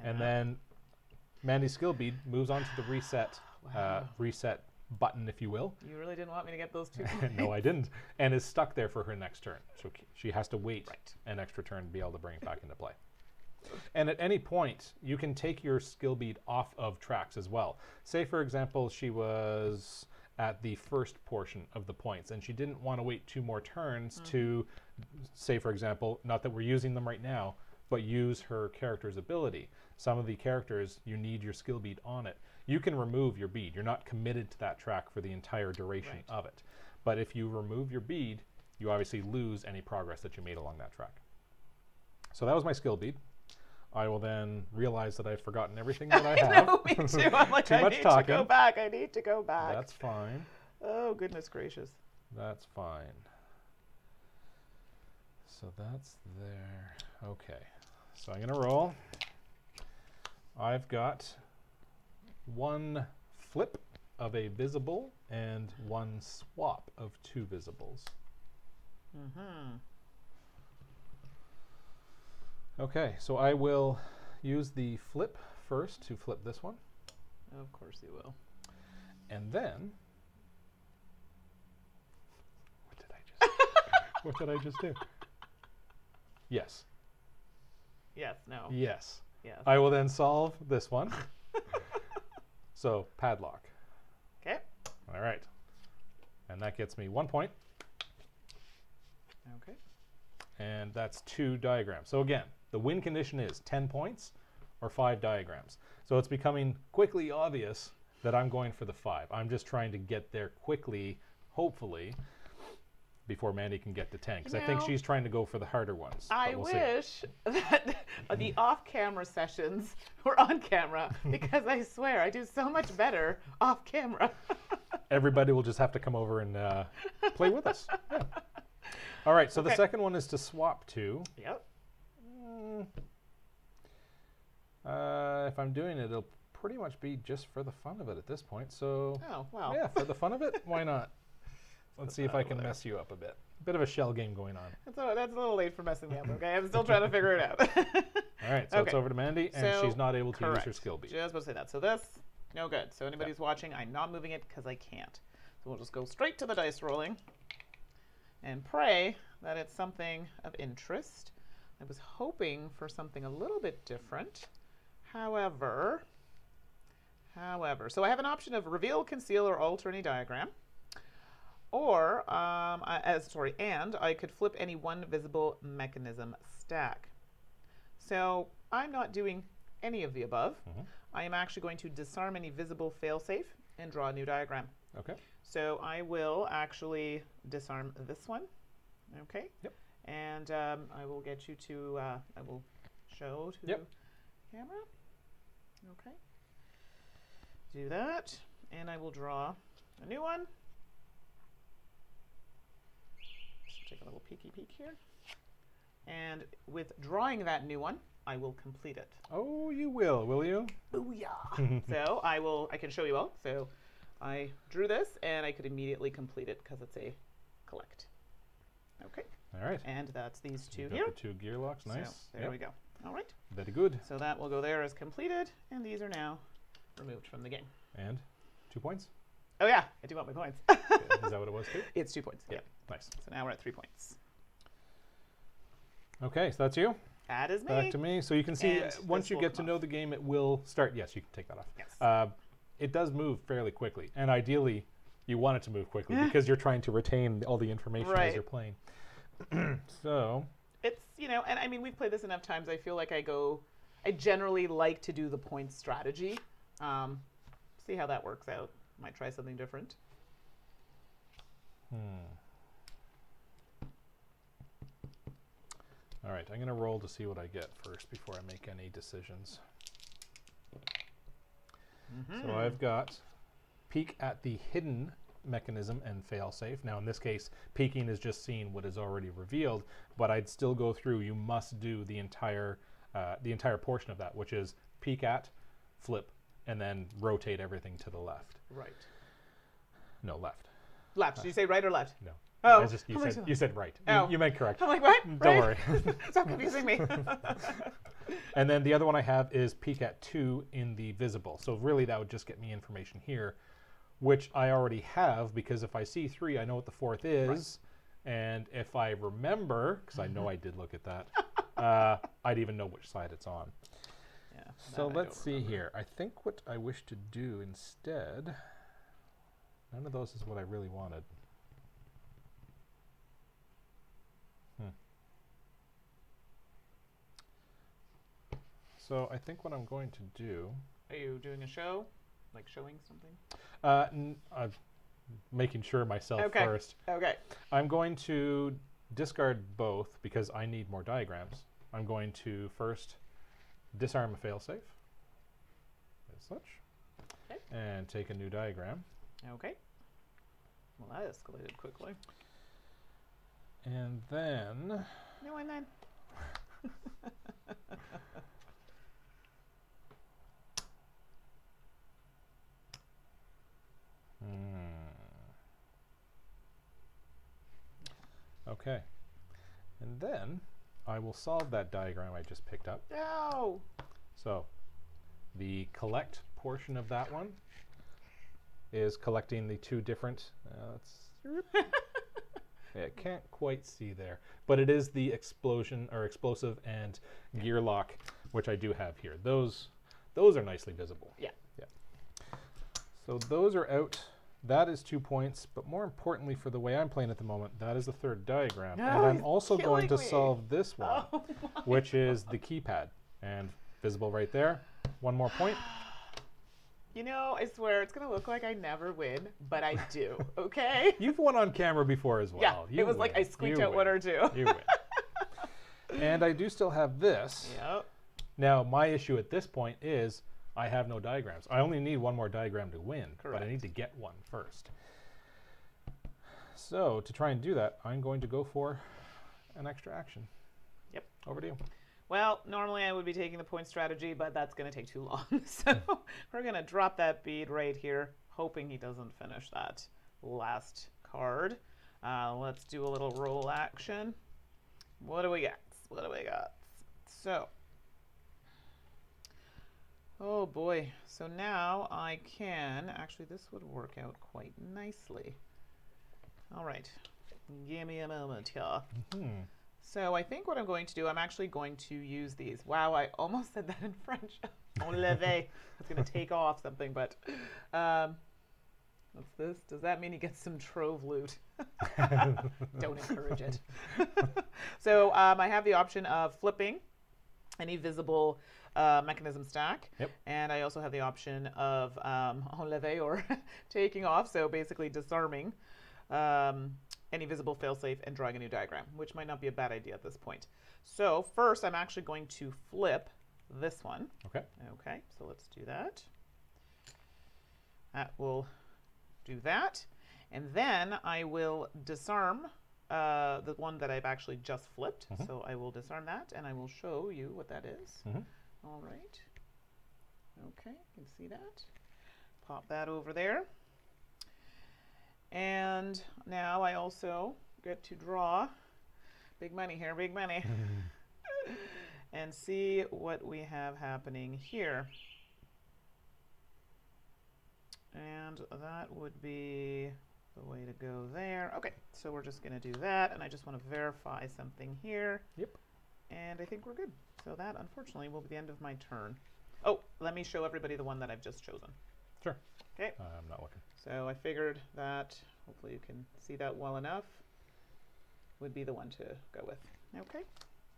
And then Mandi's skill bead moves on to the reset reset button, if you will. You really didn't want me to get those 2 points. No, I didn't. And is stuck there for her next turn. So she has to wait an extra turn to be able to bring it back into play. And at any point, you can take your skill bead off of tracks as well. Say, for example, she was at the first portion of the points, and she didn't want to wait 2 more turns to, say, for example, not that we're using them right now, but use her character's ability. Some of the characters, you need your skill bead on it. You can remove your bead. You're not committed to that track for the entire duration of it. But if you remove your bead, you obviously lose any progress that you made along that track. So that was my skill bead. I will then realize that I've forgotten everything that I have. No, me too. I'm like, I need to go back. I need to go back. That's fine. Oh, goodness gracious. That's fine. So that's there. Okay. So I'm going to roll. I've got 1 flip of a visible and 1 swap of 2 visibles. Okay, so I will use the flip first to flip this one. Of course you will. And then, what did I just do? Yes. Yes, no. Yes. Yes. I will then solve this one. So, padlock. Okay. All right. And that gets me 1 point. Okay. And that's 2 diagrams. So again, the win condition is 10 points or 5 diagrams. So it's becoming quickly obvious that I'm going for the 5. I'm just trying to get there quickly, hopefully, before Mandi can get to 10. Because I think she's trying to go for the harder ones. I wish that the off-camera sessions were on camera, because I swear I do so much better off camera. Everybody will just have to come over and play with us. Yeah. All right, so the second one is to swap 2. Yep. If I'm doing it, it'll pretty much be just for the fun of it at this point. So, yeah, for the fun of it, why not? Let's see if I can mess you up a bit. Bit of a shell game going on. That's a little late for messing me up, okay? I'm still trying to figure it out. All right, so it's over to Mandi, and she's not able to use her skill bead. Just about to say that. So this, no good. So anybody who's watching, I'm not moving it because I can't. So we'll just go straight to the dice rolling and pray that it's something of interest. I was hoping for something a little bit different. However, so I have an option of reveal, conceal, or alter any diagram. Or, and I could flip any one visible mechanism stack. So I'm not doing any of the above. I am actually going to disarm any visible failsafe and draw a new diagram. Okay. So I will actually disarm this one. Okay. Yep. And I will get you to, I will show to the camera. Okay. Do that. And I will draw a new one. Just take a little peeky peek here. And with drawing that new one, I will complete it. Oh, you will you? Booyah! So I can show you all. So I drew this, and I could immediately complete it because it's a collect. Okay. All right. And that's these 2 you here. Got the 2 gear locks, nice. So there we go. All right. Very good. So that will go there as completed, and these are now removed from the game. And 2 points? Oh yeah, I do want my points. Is that what it was too? It's 2 points. Yeah. Nice. So now we're at 3 points. Okay, so that's you. That is me. Back to me. So you can see once you get to know the game, it will start. Yes, you can take that off. Yes. It does move fairly quickly, and ideally, you want it to move quickly because you're trying to retain all the information as you're playing. So it's, and I mean, we've played this enough times. I feel like I generally like to do the points strategy. See how that works out. Might try something different. All right, I'm going to roll to see what I get first before I make any decisions. So I've got peek at the hidden mechanism and failsafe. Now in this case, peeking is just seeing what is already revealed, but I'd still go through. You must do the entire portion of that, which is peek at, flip, and then rotate everything to the left. Right. No, left. Left. Did you say right or left? No. Oh, you said right. Oh. You meant correct. I'm like, what? Don't worry. Stop confusing me. And then the other one I have is peek at 2 in the visible. So really that would just get me information here, which I already have, because if I see 3, I know what the 4th is. Right. And if I remember, because I know I did look at that, I'd even know which side it's on. Yeah, so let's see here. I think what I wish to do instead None of those is what I really wanted. So I think what I'm going to do... Are you doing a show? Like showing something? I'm making sure myself Okay. first. Okay. I'm going to discard both because I need more diagrams. I'm going to first disarm a failsafe, as such, Okay. and take a new diagram. Okay. Well, that escalated quickly. And then... No, and then. Okay. And then I will solve that diagram I just picked up. No. So the collect portion of that one is collecting the two different... yeah, I can't quite see there. But it is the explosion or explosive and gear lock, which I do have here. Those are nicely visible. Yeah. Yeah. So those are out. That is 2 points, but more importantly for the way I'm playing at the moment, that is the third diagram. No, and I'm he's also going to killing me. solve this one, Oh my which is the keypad. And visible right there. 1 more point. You know, I swear it's going to look like I never win, but I do, okay? You've won on camera before as well. Yeah, You it was like win. I squeaked You out win. 1 or 2. You win. And I do still have this. Yep. Now, my issue at this point is I have no diagrams. I only need 1 more diagram to win, Correct. but I need to get one first. So to try and do that, I'm going to go for an extra action. Yep. Over to you. Well, normally I would be taking the point strategy, but that's going to take too long. So we're going to drop that bead right here, hoping he doesn't finish that last card. Let's do a little roll action. What do we got? What do we got? So, oh boy. So now I can, actually this would work out quite nicely. All right, give me a moment here. Mm-hmm. So I think what I'm going to do, I'm actually going to use these. Wow, I almost said that in French. Enlevé. It's going to take off something, but what's this? Does that mean he gets some trove loot? Don't encourage it. So I have the option of flipping any visible mechanism stack. Yep. And I also have the option of enlevé, or taking off, so basically disarming any visible failsafe and drawing a new diagram, which might not be a bad idea at this point. So first, I'm actually going to flip this one. Okay. Okay, so let's do that. That will do that. And then I will disarm the one that I've actually just flipped. Mm-hmm. So I will disarm that, and I will show you what that is. Mm-hmm. All right. Okay, you can see that. Pop that over there. And now I also get to draw, big money here, big money, and see what we have happening here. And that would be the way to go there. Okay, so we're just going to do that, and I just want to verify something here. Yep. And I think we're good. So that, unfortunately, will be the end of my turn. Oh, let me show everybody the one that I've just chosen. Sure. Okay. I'm not looking. So I figured that, hopefully you can see that well enough, would be the one to go with. Okay,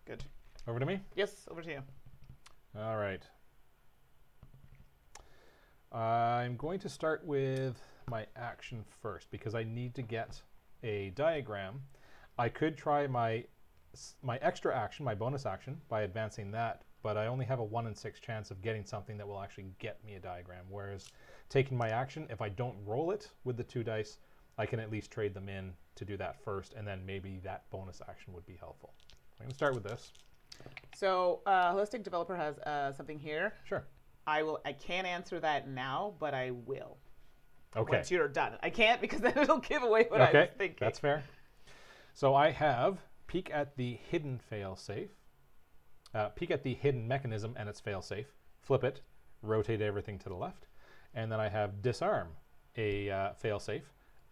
good. Over to me? Yes, over to you. All right. I'm going to start with my action first because I need to get a diagram. I could try my extra action, my bonus action, by advancing that, but I only have a 1 in 6 chance of getting something that will actually get me a diagram, whereas taking my action, if I don't roll it with the 2 dice, I can at least trade them in to do that first, and then maybe that bonus action would be helpful. I'm going to start with this. So Holistic Developer has something here. Sure. I can't answer that now, but I will. Okay. Once you're done. I can't because then it'll give away what I was thinking. That's fair. So I have peek at the hidden failsafe, peek at the hidden mechanism and its failsafe, flip it, rotate everything to the left, and then I have disarm a failsafe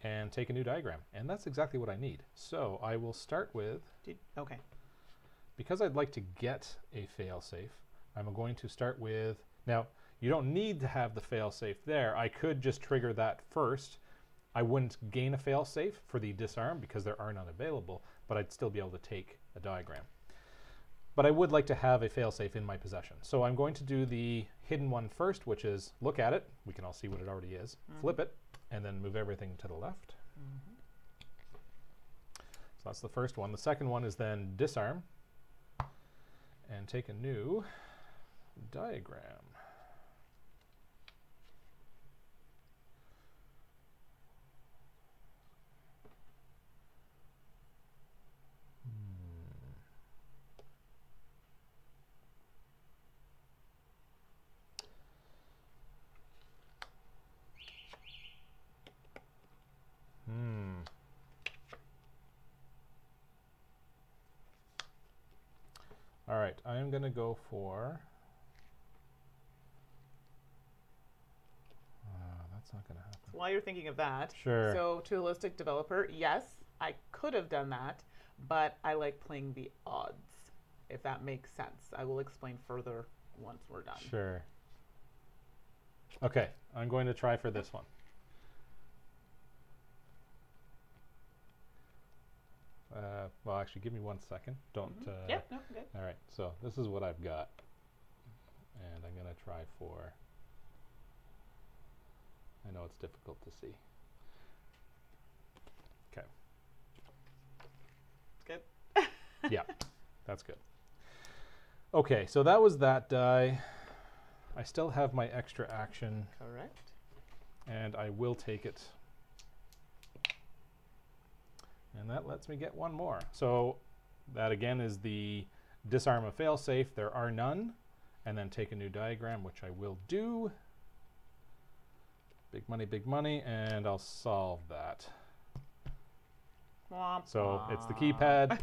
and take a new diagram. And that's exactly what I need. So I will start with, Okay. because I'd like to get a failsafe, I'm going to start with, now you don't need to have the failsafe there. I could just trigger that first. I wouldn't gain a failsafe for the disarm because there are none available, but I'd still be able to take a diagram. But I would like to have a failsafe in my possession. So I'm going to do the hidden one first, which is look at it. We can all see what it already is. Flip it, and then move everything to the left. So that's the first one. The second one is then disarm and take a new diagram. All right, I am going to go for... that's not going to happen. While you're thinking of that, Sure. So to holistic developer, yes, I could have done that, but I like playing the odds, if that makes sense. I will explain further once we're done. Sure. Okay, I'm going to try for this one. Well, actually, give me 1 second. Don't. Yeah, no, good. All right, so this is what I've got. And I'm going to try for... I know it's difficult to see. Okay. Good. Yeah, that's good. Okay, so that was that die. I still have my extra action. Correct. And I will take it. And that lets me get one more. So that again is the disarm a failsafe. There are none. And then take a new diagram, which I will do. Big money, and I'll solve that. So it's the keypad,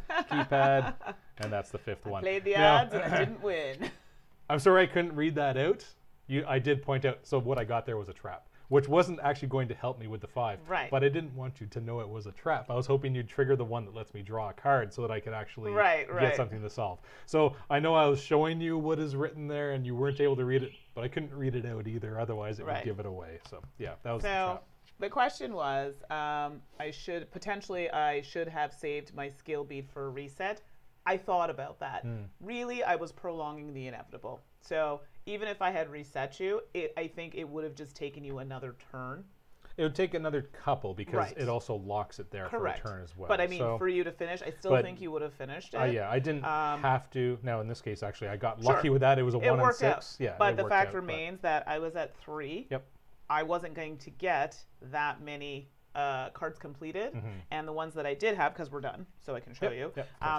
and that's the fifth one. Played the odds and I didn't win. I'm sorry I couldn't read that out. I did point out, so what I got there was a trap, which wasn't actually going to help me with the 5. Right. But I didn't want you to know it was a trap. I was hoping you'd trigger the one that lets me draw a card so that I could actually get something to solve. So I know I was showing you what is written there and you weren't able to read it, but I couldn't read it out either. Otherwise it would give it away. So yeah, that was the trap. The question was, I should have saved my skill bead for a reset. I thought about that. Really, I was prolonging the inevitable. So even if I had reset you, I think it would have just taken you another turn. It would take another couple because it also locks it there for a turn as well. But I mean, for you to finish, I still think you would have finished it. Yeah, I didn't have to. Now, in this case, actually, I got lucky with that. It was a 1 and 6. Out. Yeah, but the fact remains that I was at 3. Yep. I wasn't going to get that many cards completed, and the ones that I did have, because we're done, so I can show you.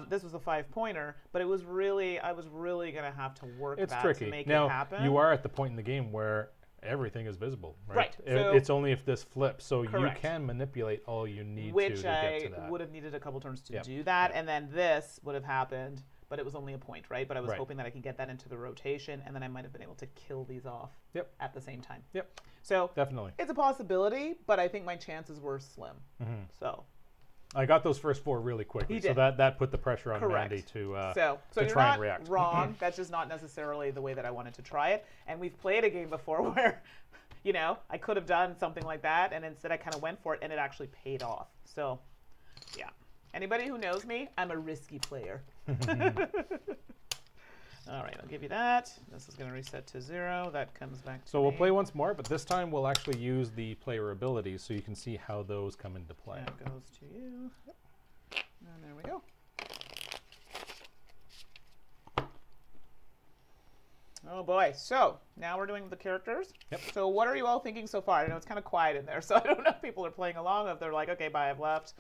This was a 5-pointer, but I was really going to have to work that to make it happen. You are at the point in the game where everything is visible, right? So it's only if this flips, so you can manipulate all you need to get to that. Which I would have needed a couple turns to do that, and then this would have happened, but it was only a point, right? But I was hoping that I could get that into the rotation, and then I might have been able to kill these off at the same time. So definitely, it's a possibility, but I think my chances were slim. So I got those first 4 really quickly, so that put the pressure on Mandi to try and react. Wrong. That's just not necessarily the way that I wanted to try it. And we've played a game before where, you know, I could have done something like that, and instead I kind of went for it, and it actually paid off. So, yeah. Anybody who knows me, I'm a risky player. All right, I'll give you that. This is going to reset to 0. That comes back to So we'll play once more, but this time we'll actually use the player abilities so you can see how those come into play. That goes to you. And there we go. Oh boy, so now we're doing the characters. So what are you all thinking so far? I know it's kind of quiet in there, so I don't know if people are playing along, if they're like, okay, bye, I've left.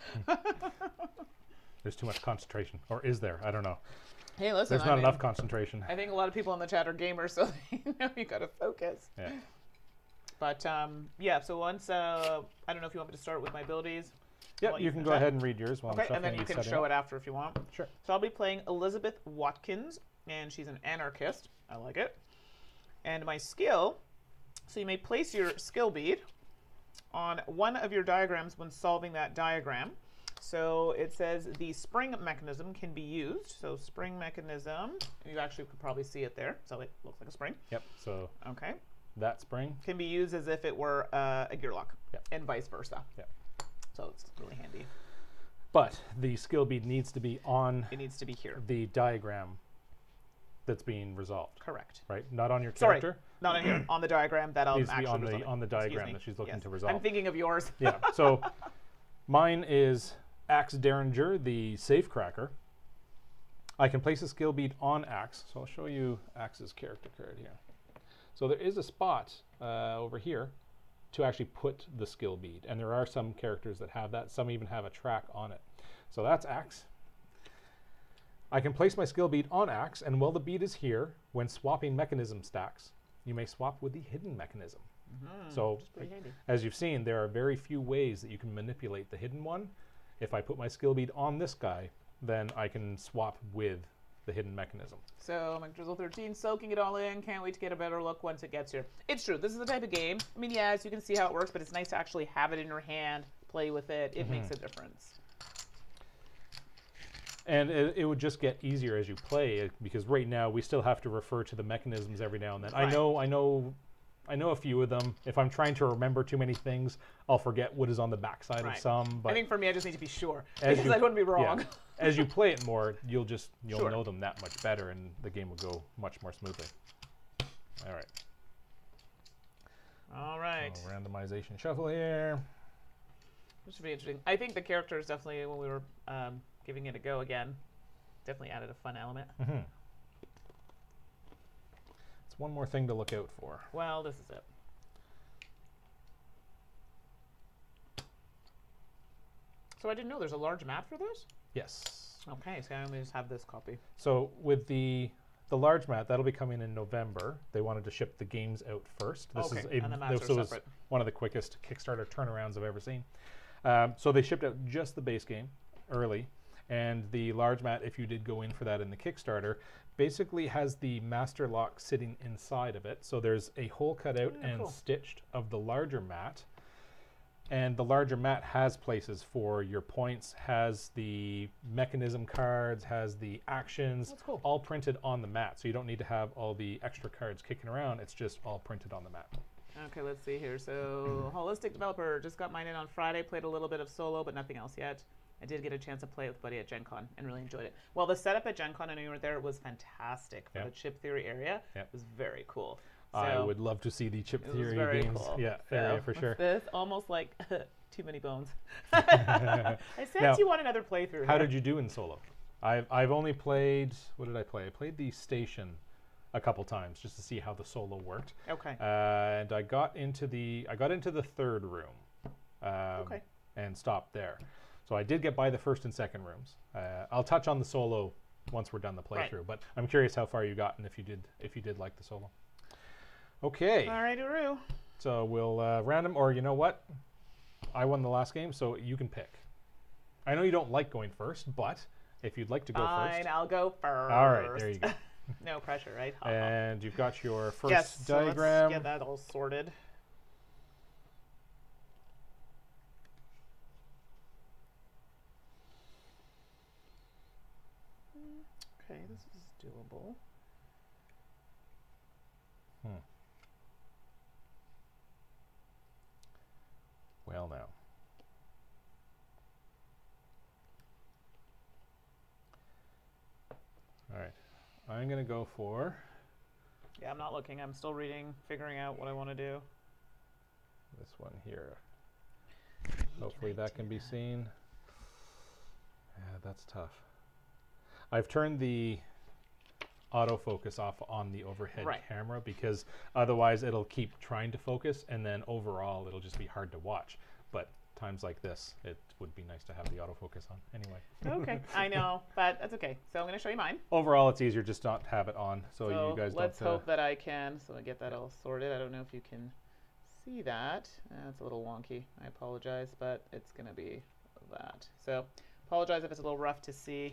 There's too much concentration. Or is there? I don't know. Hey, listen, there's not enough concentration. I think a lot of people in the chat are gamers, so they know you got to focus. Yeah. But yeah, so once I don't know if you want me to start with my abilities. Yeah, you can go ahead and read yours while I'm shuffling. And then you can show it after if you want. Sure. So I'll be playing Elizabeth Watkins, and she's an anarchist. I like it. And my skill, so you may place your skill bead on one of your diagrams when solving that diagram. So it says the spring mechanism can be used. So spring mechanism, you actually could probably see it there. So it looks like a spring. Yep. So that spring can be used as if it were a gear lock, and vice versa. Yep. So it's really handy. But the skill bead needs to be on It needs to be here. the diagram that's being resolved. Correct. Right? Not on your Sorry, character. not on here. On the diagram that I'm Needs to be actually on the resolving. diagram Excuse me. that she's looking Yes. to resolve. I'm thinking of yours. Yeah. So mine is Axe Derringer, the safe cracker. I can place a skill bead on Axe. So I'll show you Axe's character card here. So there is a spot over here to actually put the skill bead. And there are some characters that have that. Some even have a track on it. So that's Axe. I can place my skill bead on Axe, and while the bead is here, when swapping mechanism stacks, you may swap with the hidden mechanism. So, as you've seen, there are very few ways that you can manipulate the hidden one. If I put my skill bead on this guy, then I can swap with the hidden mechanism. So, McDrizzle13, soaking it all in. Can't wait to get a better look once it gets here. It's true. This is the type of game. I mean, yes, you can see how it works, but it's nice to actually have it in your hand, play with it. It makes a difference. And it would just get easier as you play, because right now we still have to refer to the mechanisms every now and then. Right. I know a few of them. If I'm trying to remember too many things, I'll forget what is on the backside of some. But I think for me, I just need to be sure, as because I don't want to be wrong. Yeah, as you play it more, you'll Sure. know them that much better, and the game will go much more smoothly. All right. All right. So randomization shuffle here. This should be interesting. I think the characters definitely, when we were giving it a go again, definitely added a fun element. It's one more thing to look out for. Well, this is it. So I didn't know there's a large map for this? Yes. Okay, so I only just have this copy. So with the large mat, that'll be coming in November. They wanted to ship the games out first. This is and the mats are was separate. one of the quickest Kickstarter turnarounds I've ever seen. So they shipped out just the base game early, and the large mat, if you did go in for that in the Kickstarter, basically has the master lock sitting inside of it. So there's a hole cut out and stitched of the larger mat. And the larger mat has places for your points, has the mechanism cards, has the actions, all printed on the mat. So you don't need to have all the extra cards kicking around. It's just all printed on the mat. Okay, let's see here. So, Holistic Developer, just got mine in on Friday, played a little bit of solo, but nothing else yet. I did get a chance to play with Buddy at Gen Con and really enjoyed it. Well, the setup at Gen Con, I know you were there, was fantastic for the chip theory area. It was very cool. So, I would love to see the chip theory games area for sure. This almost like too many bones. I sense now, you want another playthrough. How did you do in solo? I've only played, what did I play? I played the station a couple times just to see how the solo worked. Okay. And I got into the third room. And stopped there. So I did get by the first and second rooms. I'll touch on the solo once we're done the playthrough, but I'm curious how far you got and if you did like the solo. Okay. All right, Uru. So we'll random, or you know what? I won the last game, so you can pick. I know you don't like going first, but if you'd like to go first. Fine, I'll go first. All right, there you go. No pressure, right? And you've got your first yes, diagram. So let's get that all sorted. Okay, this is doable. Well, now. All right. I'm going to go for... Yeah, I'm not looking. I'm still reading, figuring out what I want to do. This one here. Hopefully that can be seen. Yeah, that's tough. I've turned the autofocus off on the overhead camera because otherwise it'll keep trying to focus and then overall it'll just be hard to watch. But times like this, it would be nice to have the autofocus on anyway. Okay, I know, but that's okay. So I'm going to show you mine. Overall, it's easier just not to have it on, so you guys let's don't... hope that I can, so I get that all sorted. I don't know if you can see that. It's a little wonky. I apologize, but it's going to be that. So apologize if it's a little rough to see.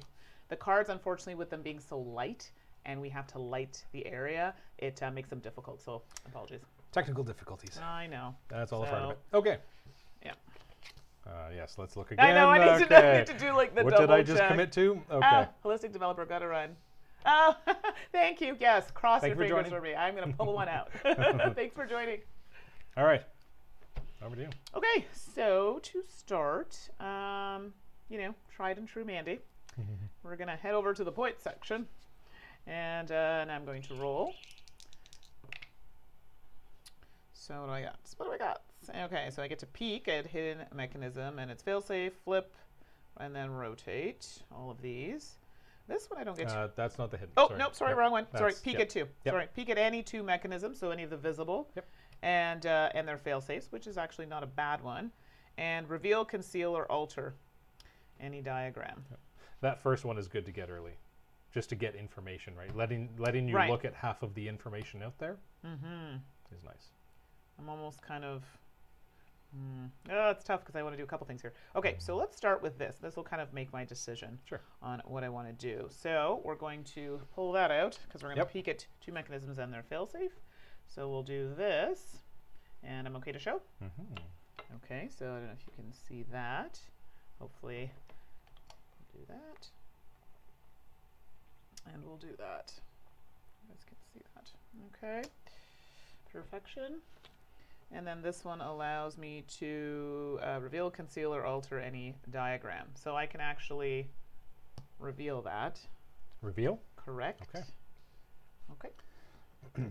The cards, unfortunately, with them being so light, and we have to light the area, it makes them difficult, so apologies. Technical difficulties. I know. That's all the part of it. Okay. Yeah. Yes, let's look again. I know, I need to do like the what double did I just check. commit to? Okay. Holistic Developer, got to run. Oh, thank you. Yes, cross Thank your you for fingers joining. for me. I'm going to pull one out. Thanks for joining. All right. Over over to you. Okay, so to start, you know, tried and true Mandy. We're gonna head over to the point section, and now I'm going to roll. So what do I got? What do I got? Okay, so I get to peek at hidden mechanism, and it's failsafe, flip, and then rotate all of these. This one I don't get to. That's not the hidden. Oh, sorry. nope, sorry, Yep. wrong one. Sorry, That's- peek yep. at two. Yep. Sorry, peek at any two mechanisms, so any of the visible. Yep. And their failsafes, which is actually not a bad one. And reveal, conceal, or alter any diagram. Yep. That first one is good to get early, just to get information, right? Letting you Right. look at half of the information out there is nice. I'm almost kind of. Oh, it's tough because I want to do a couple things here. Okay, so let's start with this. This will kind of make my decision Sure. on what I want to do. So we're going to pull that out because we're going to peek at two mechanisms and their failsafe. So we'll do this, and I'm okay to show. Okay, so I don't know if you can see that. Hopefully, we'll do that, and we'll do that. You guys can see that. Okay, perfection. And then this one allows me to reveal, conceal, or alter any diagram. So I can actually reveal that. Reveal? Correct. Okay. Okay.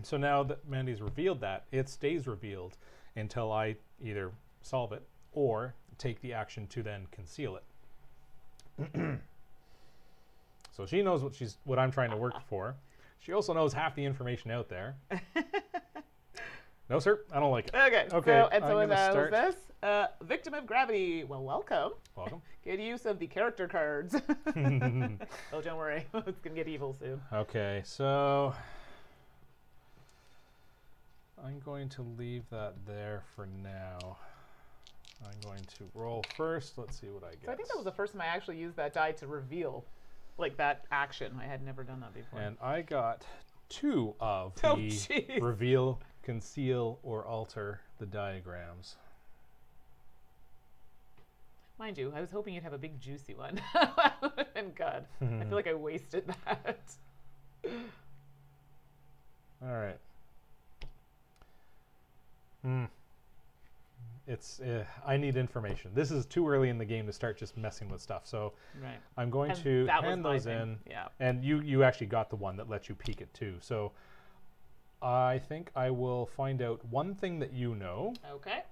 So now that Mandy's revealed that, it stays revealed until I either solve it or take the action to then conceal it. So she knows what I'm trying to work for. She also knows half the information out there. No, sir, I don't like it. Okay. Okay, So, I'm gonna who's start. this? Victim of gravity. Well, welcome. Welcome. Good use of the character cards. Oh, don't worry. It's going to get evil soon. Okay, so I'm going to leave that there for now. I'm going to roll first. Let's see what I get. So I think that was the first time I actually used that die to reveal, like, that action. I had never done that before. And I got 2 of Oh, the jeez. reveal, conceal, or alter the diagrams. Mind you, I was hoping you'd have a big juicy one. That would have been good. I feel like I wasted that. All right. It's I need information. This is too early in the game to start just messing with stuff. So Right. I'm going And to that was hand my those thing. in. Yeah. And you actually got the one that lets you peek it too. So I think I will find out one thing that you know. Okay.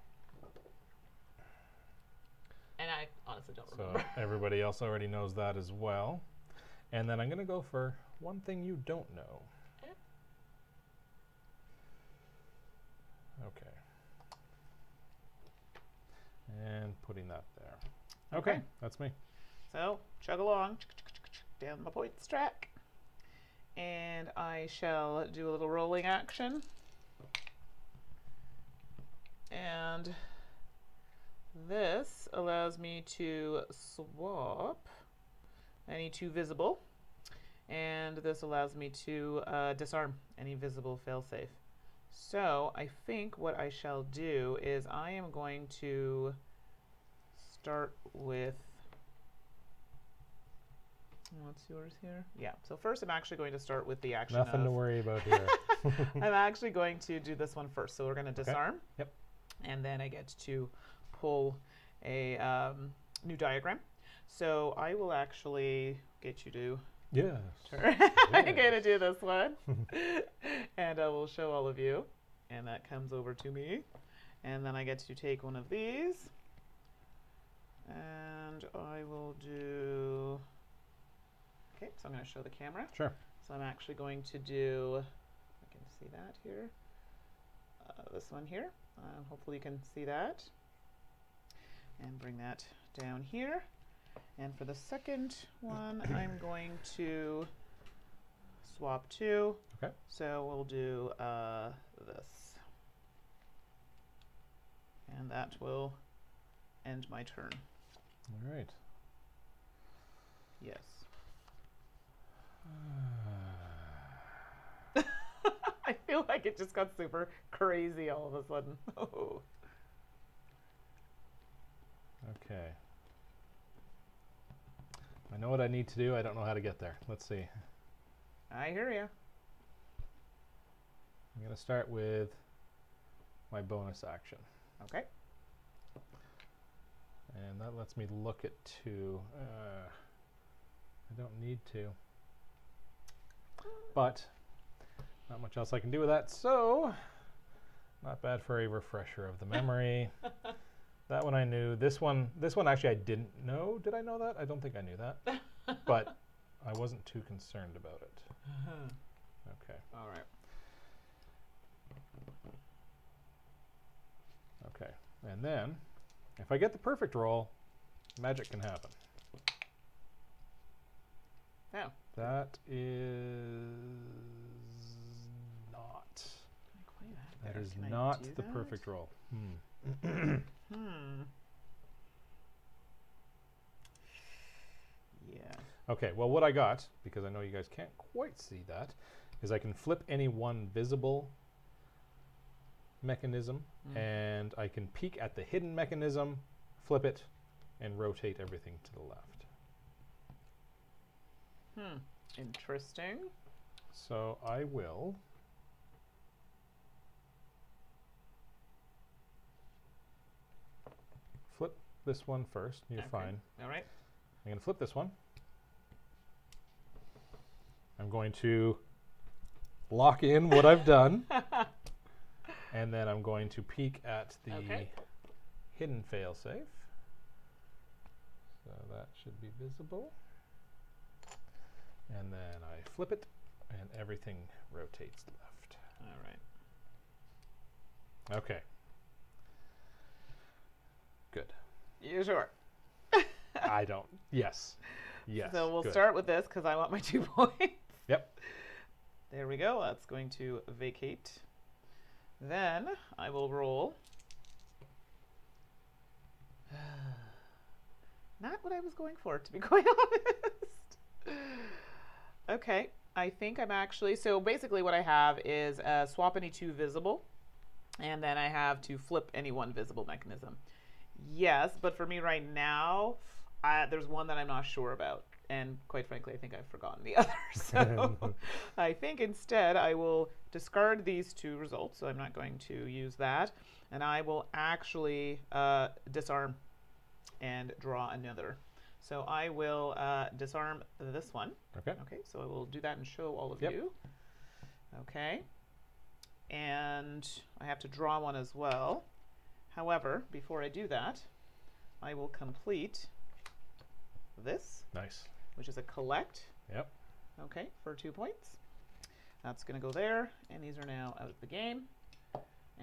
And I honestly don't So remember. everybody else already knows that as well. And then I'm going to go for one thing you don't know. Okay. Okay. And putting that there. Okay, that's me. So chug along down my points track. And I shall do a little rolling action. And this allows me to swap any 2 visible. And this allows me to disarm any visible failsafe. So I think what I shall do is I am going to start with, what's yours here? Yeah, so first I'm actually going to start with the action Nothing of, to worry about here. I'm actually going to do this one first. So we're going to disarm. Yep. And then I get to pull a new diagram. So I will actually get you to Yes. I'm going to do this one. And I will show all of you. And that comes over to me. And then I get to take one of these. And I will do... Okay, so I'm going to show the camera. Sure. So I'm actually going to do... I can see that here. This one here. Hopefully you can see that. And bring that down here. And for the second one, I'm going to swap 2. Okay. So we'll do this. And that will end my turn. All right. Yes. I feel like it just got super crazy all of a sudden. Oh. Okay. I know what I need to do. I don't know how to get there. Let's see. I hear you. I'm going to start with my bonus action. Okay. And that lets me look at 2. I don't need to. But not much else I can do with that, so not bad for a refresher of the memory. That one I knew. This one actually I didn't know. Did I know that? I don't think I knew that. But I wasn't too concerned about it. Okay. All right. Okay. And then, if I get the perfect roll, magic can happen. Oh. That is not. That is not the perfect roll. Yeah. Okay, well what I got, because I know you guys can't quite see that, is I can flip any one visible mechanism, and I can peek at the hidden mechanism, flip it, and rotate everything to the left. Interesting. So I will flip this one first. You're fine. All right. I'm going to flip this one. I'm going to lock in what I've done. And then I'm going to peek at the hidden failsafe. So that should be visible. And then I flip it, and everything rotates left. All right. Okay. Good. You sure? I don't. Yes. Yes. So we'll good. start with this because I want my 2 points. Yep. There we go. That's going to vacate. Then I will roll. Not what I was going for, to be quite honest. Okay, I think I'm actually, so basically what I have is swap any 2 visible, and then I have to flip any 1 visible mechanism. Yes, but for me right now, there's one that I'm not sure about. And quite frankly, I think I've forgotten the other. So I think instead I will discard these 2 results. So I'm not going to use that. And I will actually disarm and draw another. So I will disarm this one. Okay. Okay, so I will do that and show all of you. Okay. And I have to draw one as well. However, before I do that, I will complete this. Nice. Which is a collect. Yep. Okay, for 2 points. That's going to go there, and these are now out of the game.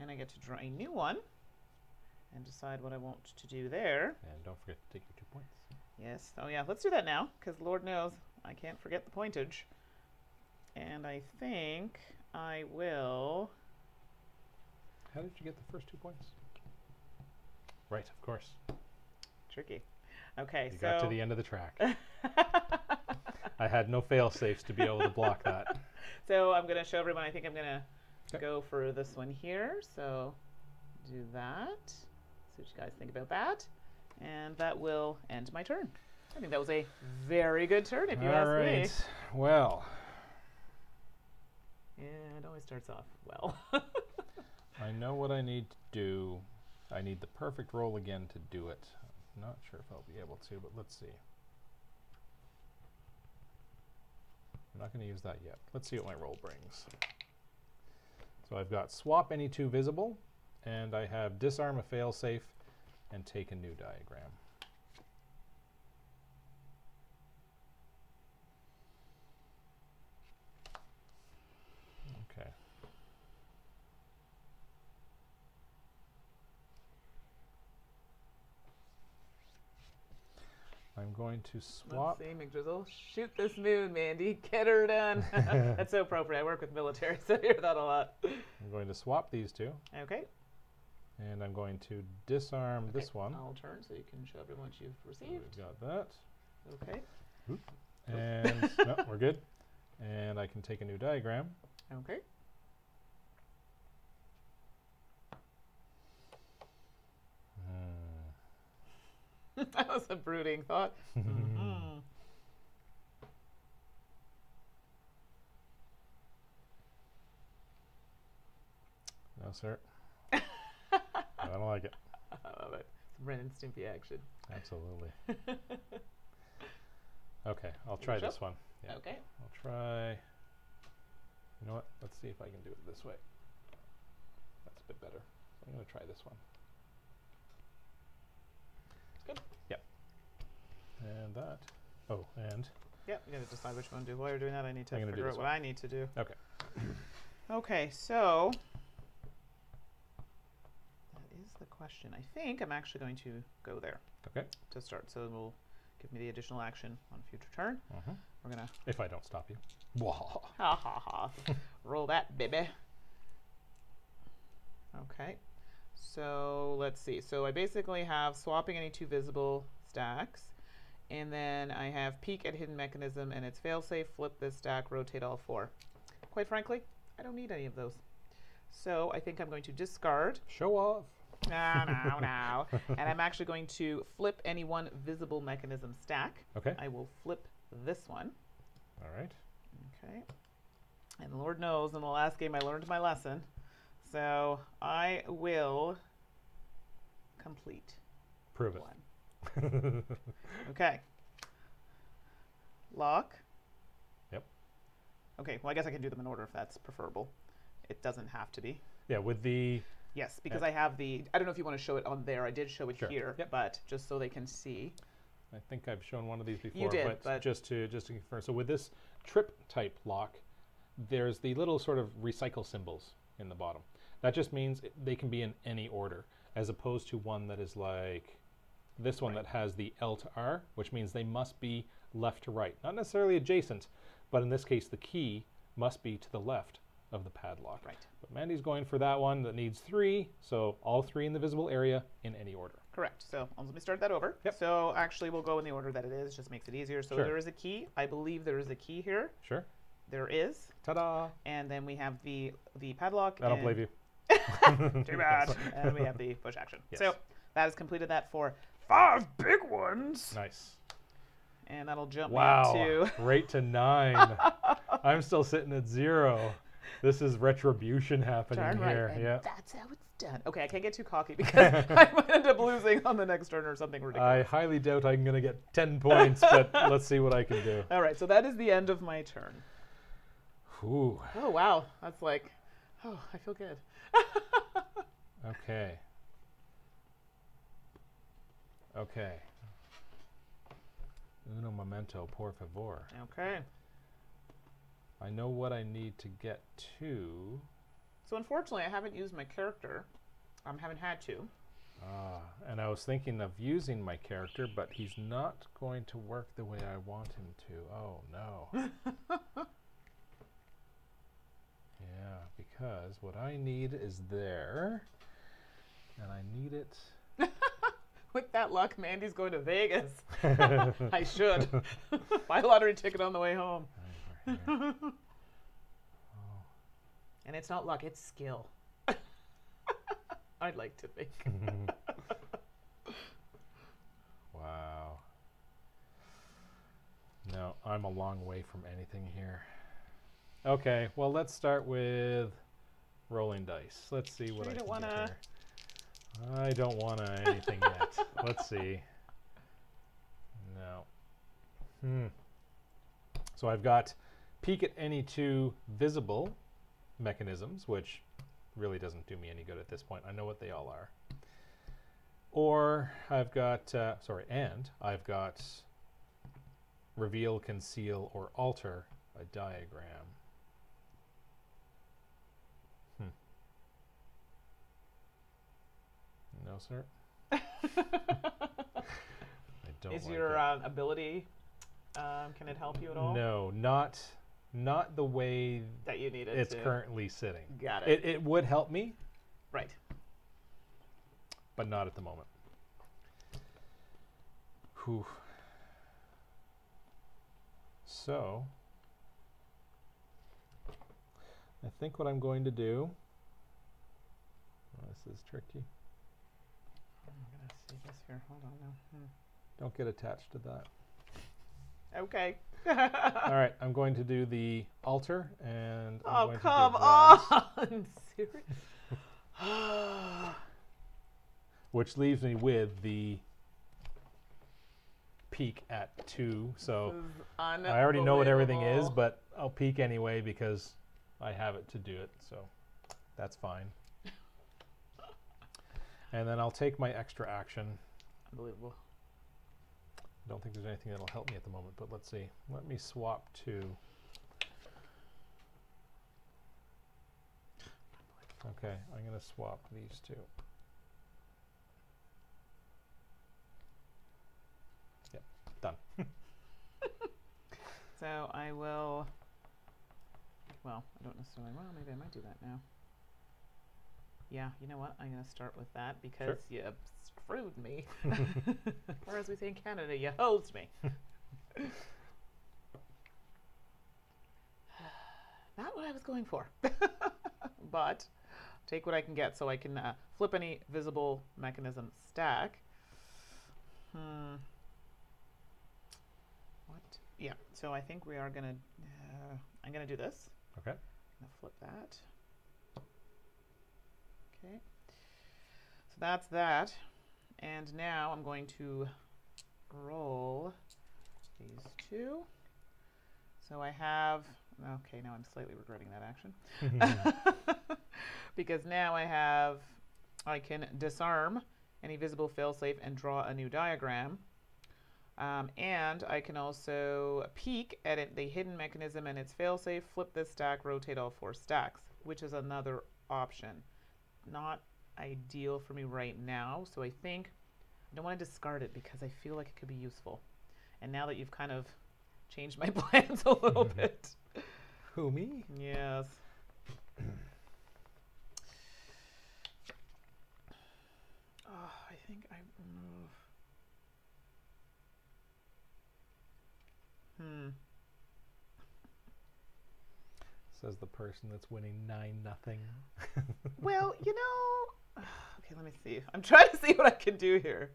And I get to draw a new one and decide what I want to do there. And don't forget to take your 2 points. Yes. Oh, yeah. Let's do that now, because Lord knows I can't forget the pointage. And I think I will... How did you get the first 2 points? Right, of course. Tricky. Okay, you got to the end of the track. I had no fail safes to be able to block that. So I'm going to show everyone. I think I'm going to go for this one here. So do that. See what you guys think about that. And that will end my turn. I think that was a very good turn, if you ask me. Well. Yeah, it always starts off well. I know what I need to do. I need the perfect roll again to do it. I'm not sure if I'll be able to, but let's see. I'm not going to use that yet. Let's see what my roll brings. So I've got swap any 2 visible, and I have disarm a failsafe and take a new diagram. Okay. I'm going to swap. Let's see, McDrizzle. Shoot this moon, Mandy. Get her done. That's so appropriate. I work with military, so I hear that a lot. I'm going to swap these 2. Okay. And I'm going to disarm this one. I'll turn so you can show everyone what you've received. So we've got that. Okay. Oop. And no, we're good. And I can take a new diagram. Okay. That was a brooding thought. No, sir. I don't like it. I love it. Ren and Stimpy action. Absolutely. Okay, I'll try this one. Yeah. Okay. I'll try. You know what? Let's see if I can do it this way. That's a bit better. So I'm going to try this one. Good. Yep. And that. Oh, and. Yep, you got to decide which one to do. While you're doing that, I need to I'm gonna do figure out this what one. I need to do. Okay. Okay, so that is the question. I think I'm actually going to go there Okay. to start. So it will give me the additional action on a future turn. We're going to If I don't stop you. Wah. ha ha ha. Roll that, baby. Okay. So let's see. So I basically have swapping any 2 visible stacks. And then I have peek at hidden mechanism, and it's failsafe, flip this stack, rotate all 4. Quite frankly, I don't need any of those. So I think I'm going to discard. Show off. No. And I'm actually going to flip any 1 visible mechanism stack. Okay. I will flip this one. All right. Okay. And Lord knows in the last game I learned my lesson. So I will complete Prove it. 1. Okay. Lock. Yep. Okay, well I guess I can do them in order if that's preferable. It doesn't have to be. Yeah, with the. Yes, because I have the, I don't know if you want to show it on there. I did show it Sure. here, Yep. but just so they can see. I think I've shown one of these before. You did, but just to confirm. So with this trip type lock, there's the little sort of recycle symbols in the bottom. That just means they can be in any order, as opposed to one that is like this one that has the L to R, which means they must be left to right. Not necessarily adjacent, but in this case, the key must be to the left of the padlock. Right. But Mandy's going for that one that needs 3, so all 3 in the visible area in any order. Correct. So let me start that over. Yep. So actually we'll go in the order that it is, just makes it easier. So Sure. there is a key. I believe there is a key here. Sure. There is. Ta-da! And then we have the padlock. I don't believe you. Too bad. And we have the push action. Yes. So that has completed that for 5 big ones. Nice. And that'll jump Wow. me up to Right to 9. I'm still sitting at 0. This is retribution happening turn right. here. And Yeah. that's how it's done. Okay, I can't get too cocky because I might end up losing on the next turn or something I ridiculous. highly doubt I'm going to get 10 points, but let's see what I can do. All right, so that is the end of my turn. Ooh. Oh, wow. That's like, oh, I feel good. Okay. Okay. Uno momento, por favor. Okay. I know what I need to get to. So unfortunately, I haven't used my character. Haven't had to. And I was thinking of using my character, but he's not going to work the way I want him to. Oh, no. Yeah, because what I need is there, and I need it. With that luck, Mandy's going to Vegas. I should. Buy a lottery ticket on the way home. Over here. And it's not luck, it's skill. I'd like to think. Wow. No, I'm a long way from anything here. Okay, well, let's start with rolling dice. Let's see what Sure I you can don't get wanna- here. I don't want to anything yet. Let's see. No. So I've got peek at any 2 visible mechanisms, which really doesn't do me any good at this point. I know what they all are. Or I've got, and I've got reveal, conceal, or alter a diagram. No, sir. I don't Is like your it. ability, can it help you at all? No, not the way That you need it it's to. currently sitting. Got it. It would help me, Right. but not at the moment. Whew. So, I think what I'm going to do, this is tricky. I'm going to see this here. Hold on now. Don't get attached to that. Okay. All right, I'm going to do the altar, and I'm Oh, going come to do that. on. Seriously? which leaves me with the peek at 2. So I already know what everything is, but I'll peek anyway because I have it to do it. So that's fine. And then I'll take my extra action. Unbelievable. I don't think there's anything that'll help me at the moment, but let's see. Let me swap to... Okay, I'm going to swap these 2. Yep, done. So I will... Well, I don't necessarily... Well, maybe I might do that now. Yeah, you know what? I'm going to start with that because you screwed me. Or as we say in Canada, you hosed me. Not what I was going for. But take what I can get so I can flip any visible mechanism stack. What? Yeah, so I think we are going to... I'm going to do this. Okay. I'm going to flip that. Okay, so that's that, and now I'm going to roll these 2. So I have, okay, now I'm slightly regretting that action. Because now I can disarm any visible failsafe and draw a new diagram. And I can also peek at the hidden mechanism and its failsafe, flip this stack, rotate all 4 stacks, which is another option. Not ideal for me right now, so I think I don't want to discard it because I feel like it could be useful. And now that you've kind of changed my plans a little bit. Who, me? Yes. Oh, I think I remove. Says the person that's winning 9-0. Well, you know, okay, let me see. I'm trying to see what I can do here.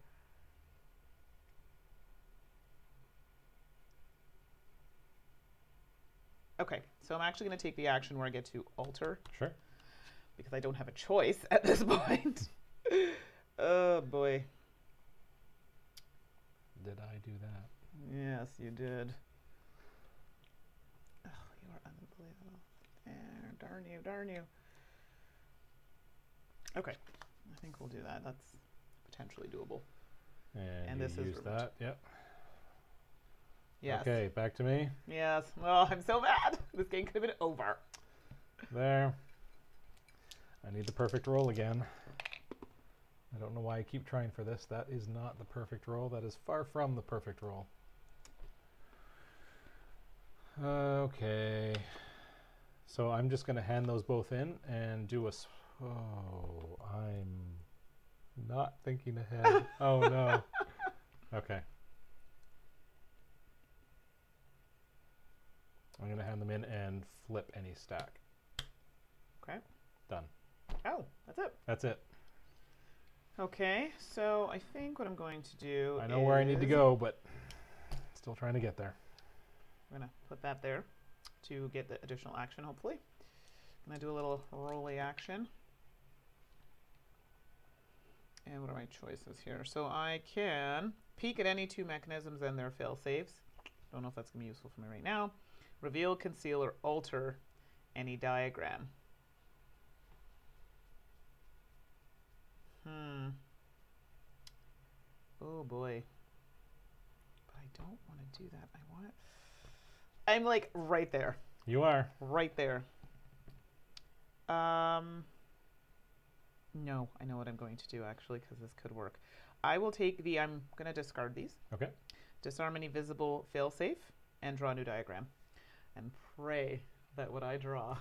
Okay, so I'm actually going to take the action where I get to alter. Sure. Because I don't have a choice at this point. Oh, boy. Did I do that? Yes, you did. Oh, you are unbelievable. Darn you, darn you. Okay, I think we'll do that. That's potentially doable. And this is use that, yep. Yes. Okay, back to me. Yes. Oh, I'm so mad. This game could have been over. There. I need the perfect roll again. I don't know why I keep trying for this. That is not the perfect roll. That is far from the perfect roll. Okay. So I'm just going to hand those both in and do a... Oh, I'm not thinking ahead. Oh, no. Okay. I'm going to hand them in and flip any stack. Okay. Done. Oh, that's it. That's it. Okay, so I think what I'm going to do I know where I need to go, but still trying to get there. I'm going to put that there to get the additional action, hopefully. I'm going to do a little rolly action. And what are my choices here? So I can peek at any 2 mechanisms and their fail-safes. Don't know if that's going to be useful for me right now. Reveal, conceal, or alter any diagram. Oh boy. But I don't want to do that. I'm like right there. You are. Right there. No, I know what I'm going to do actually because this could work. I will take I'm going to discard these. Okay. Disarm any visible failsafe and draw a new diagram. And pray that what I draw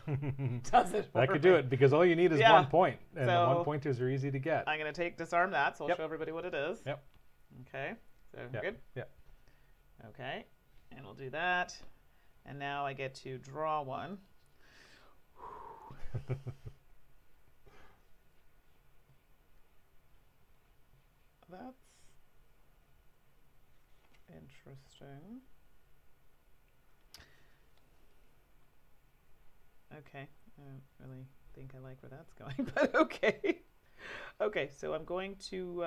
does it. That could do it because all you need is 1 point, and so the 1 pointers are easy to get. I'm going to disarm that, so I'll show everybody what it is. Yep. Okay, so Yep. good? Yep. Okay, and we'll do that. And now I get to draw one. That's interesting. Okay, I don't really think I like where that's going, but okay. Okay, so I'm going to...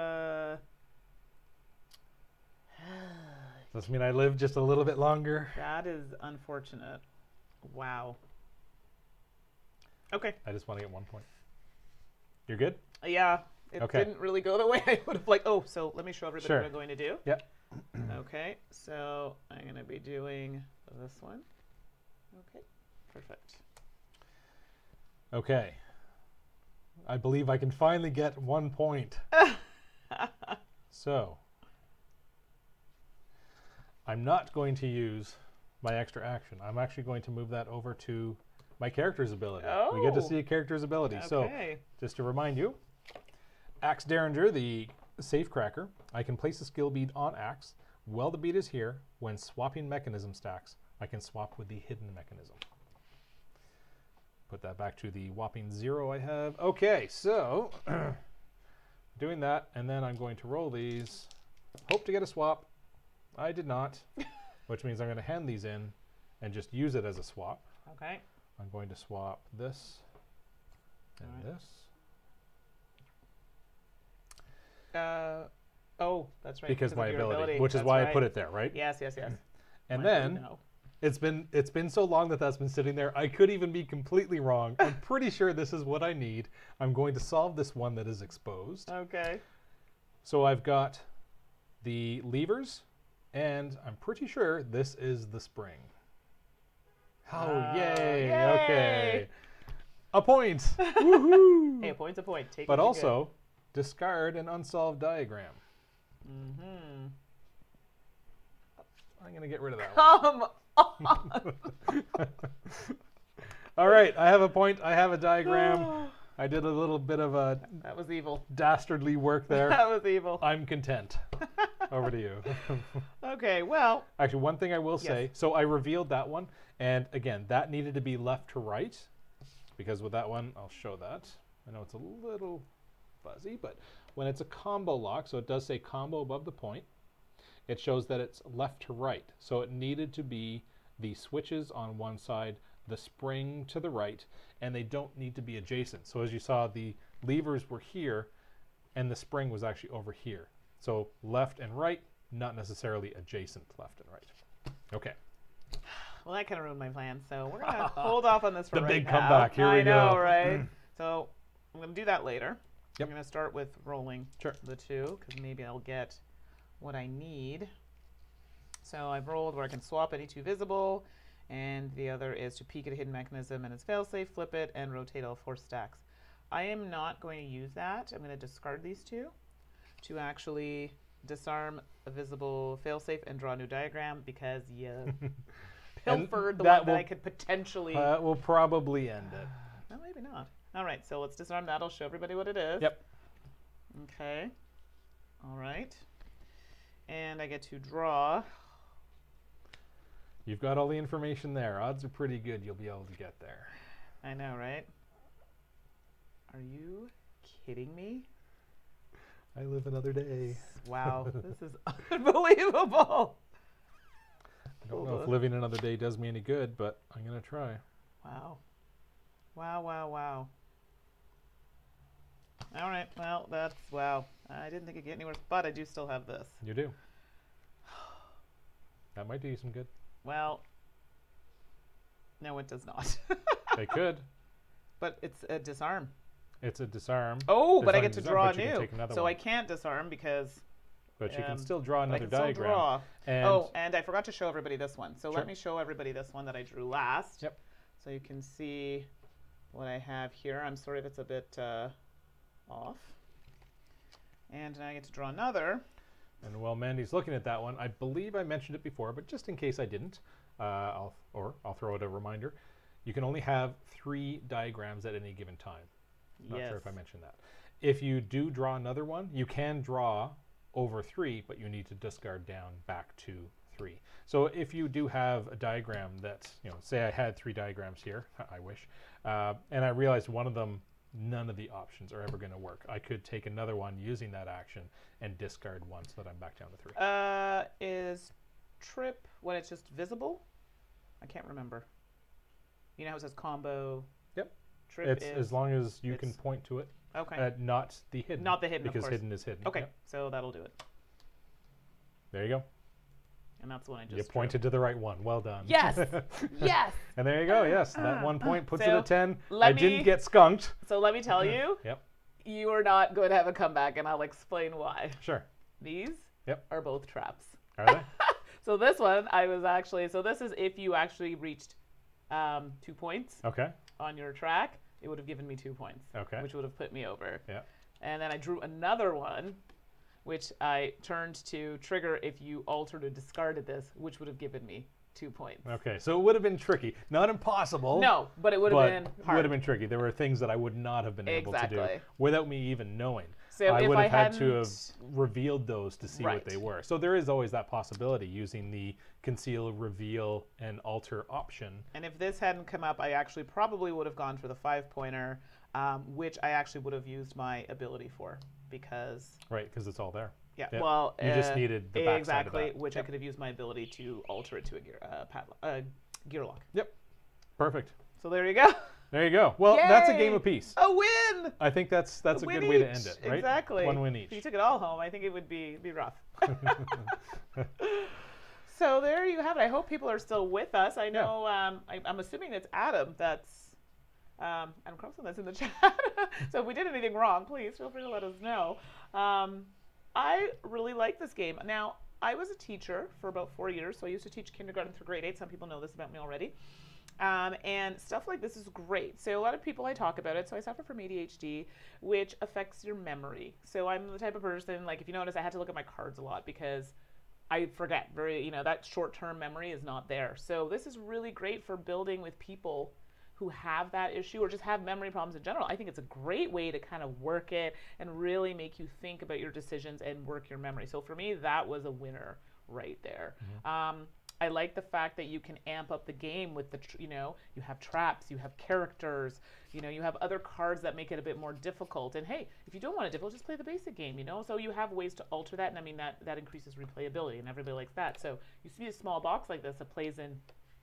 Does this mean I live just a little bit longer? That is unfortunate. Wow. Okay. I just want to get 1 point. You're good? Yeah, it Okay. didn't really go the way I would have liked. Oh, so let me show everybody Sure. what I'm going to do. Yep. Okay, so I'm going to be doing this one. Okay, perfect. Okay. I believe I can finally get 1 point. So, I'm not going to use my extra action. I'm actually going to move that over to my character's ability. We get to Oh. see a character's ability. Okay. So, just to remind you, Axe Derringer, the safe cracker, I can place a skill bead on Axe while the bead is here. When swapping mechanism stacks, I can swap with the hidden mechanism. Put that back to the whopping 0 I have. Okay, so doing that, and then I'm going to roll these. Hope to get a swap. I did not, which means I'm going to hand these in and just use it as a swap. Okay. I'm going to swap this and this. Oh, that's right. Because of my your ability, which is That's why I right. put it there, right? Yes, yes, yes. And Might then know. it's been so long that that's been sitting there. I could even be completely wrong. I'm pretty sure this is what I need. I'm going to solve this one that is exposed. Okay. So I've got the levers, and I'm pretty sure this is the spring. Oh, yay. Yay. Okay. A point. Woohoo. Hey, a point's a point. Take But what you also, discard an unsolved diagram. get. Mm-hmm. I'm going to get rid of that one. Come on. All right, I have a point. I have a diagram. I did a little bit of a That was evil. dastardly work there. That was evil. I'm content. Over to you. Okay, well. Actually, one thing I will Yes. say. So I revealed that one. And again, that needed to be left to right. Because with that one, I'll show that. I know it's a little fuzzy, but when it's a combo lock, so it does say combo above the point, it shows that it's left to right. So it needed to be the switches on one side, the spring to the right, and they don't need to be adjacent. So as you saw, the levers were here, and the spring was actually over here. So left and right, not necessarily adjacent left and right. Okay. Well, that kind of ruined my plan, so we're going to hold off on this for The right big now. comeback. Here we I know, go. right? So I'm going to do that later. Yep. I'm going to start with rolling Sure. the two, because maybe I'll get what I need. So I've rolled where I can swap any two visible, and the other is to peek at a hidden mechanism and it's failsafe, flip it, and rotate all 4 stacks. I am not going to use that. I'm going to discard these two to actually disarm a visible failsafe and draw a new diagram, because you pilfered the that one that will- I could potentially... That will probably end it. No, maybe not. All right, so let's disarm that. I'll show everybody what it is. Yep. Okay. All right. And I get to draw. You've got all the information there. Odds are pretty good you'll be able to get there. I know, right? Are you kidding me? I live another day. Wow, this is unbelievable. I don't know if living another day does me any good, but I'm going to try. Wow. Wow, wow, wow. All right, well, that's, wow. I didn't think it'd get any worse, but I do still have this. You do. That might do you some good. Well, no, it does not. They could. But it's a disarm. It's a disarm. Oh, but I Disarm, get to disarm, draw but you can new. take another So one. I can't disarm because... But you can um, still draw but I another can still diagram. draw. And Oh, and I forgot to show everybody this one. So Sure. let me show everybody this one that I drew last. Yep. So you can see what I have here. I'm sorry if it's a bit off. And now I get to draw another. And while Mandy's looking at that one, I believe I mentioned it before, but just in case I didn't, I'll throw out a reminder. You can only have 3 diagrams at any given time. Not Yes. sure if I mentioned that. If you do draw another one, you can draw over 3, but you need to discard down back to 3. So if you do have a diagram that, say I had 3 diagrams here, I wish, and I realized one of them, none of the options are ever going to work. I could take another one using that action and discard one so that I'm back down to 3. Is trip when it's just visible? I can't remember. You know how it says combo? Yep. Trip It's is as long as you can point to it. okay. Not the hidden. Not the hidden, of because course. hidden is hidden. Okay, Yep. so that'll do it. There you go. And that's the one I just You pointed to the right one. Well done. Yes! Yes! And there you go. Yes, that 1 point puts it So, at 10. let I me- didn't get skunked. So let me tell you, Yep. you are not going to have a comeback, and I'll explain why. Sure. These Yep. are both traps. Are they? So this one, I was actually, so this is if you actually reached 2 points Okay. on your track, it would have given me 2 points, Okay. which would have put me over. Yeah. And then I drew another one, which I turned to trigger if you altered or discarded this, which would have given me 2 points. Okay. So it would have been tricky. Not impossible. No, but it would have been hard. would have been tricky. There were things that I would not have been able to do Exactly. without me even knowing. So I if would I have had to have hadn't- revealed those to see Right. what they were. So there is always that possibility using the conceal, reveal, and alter option. And if this hadn't come up, I actually probably would have gone for the 5-pointer, which I actually would have used my ability for because, Right, because it's all there. yeah, Yep. well, You just needed the backside exactly, of that. which I Yep. could have used my ability to alter it to a gear lock. Yep. Perfect. So there you go. There you go. Well, that's a game Yay! apiece. A win. I think that's a win good way to each. end it, right? Exactly. 1 win each. If you took it all home, I think it would be rough. So there you have it. I hope people are still with us. I know. I'm assuming it's Adam. That's Adam Carlson. That's in the chat. So if we did anything wrong, please feel free to let us know. I really like this game. Now, I was a teacher for about 4 years, so I used to teach kindergarten through grade 8. Some people know this about me already. And stuff like this is great. So a lot of people, I talk about it. So I suffer from ADHD, which affects your memory. So I'm the type of person, like if you notice, I had to look at my cards a lot because I forget that short-term memory is not there. So this is really great for building with people who have that issue or just have memory problems in general. I think it's a great way to kind of work it and really make you think about your decisions and work your memory. So for me, that was a winner right there. Mm-hmm. I like the fact that you can amp up the game with you have traps, you have characters, you have other cards that make it a bit more difficult. And hey, if you don't want it difficult, just play the basic game, So you have ways to alter that. And I mean, that increases replayability and everybody likes that. So you see a small box like this that plays in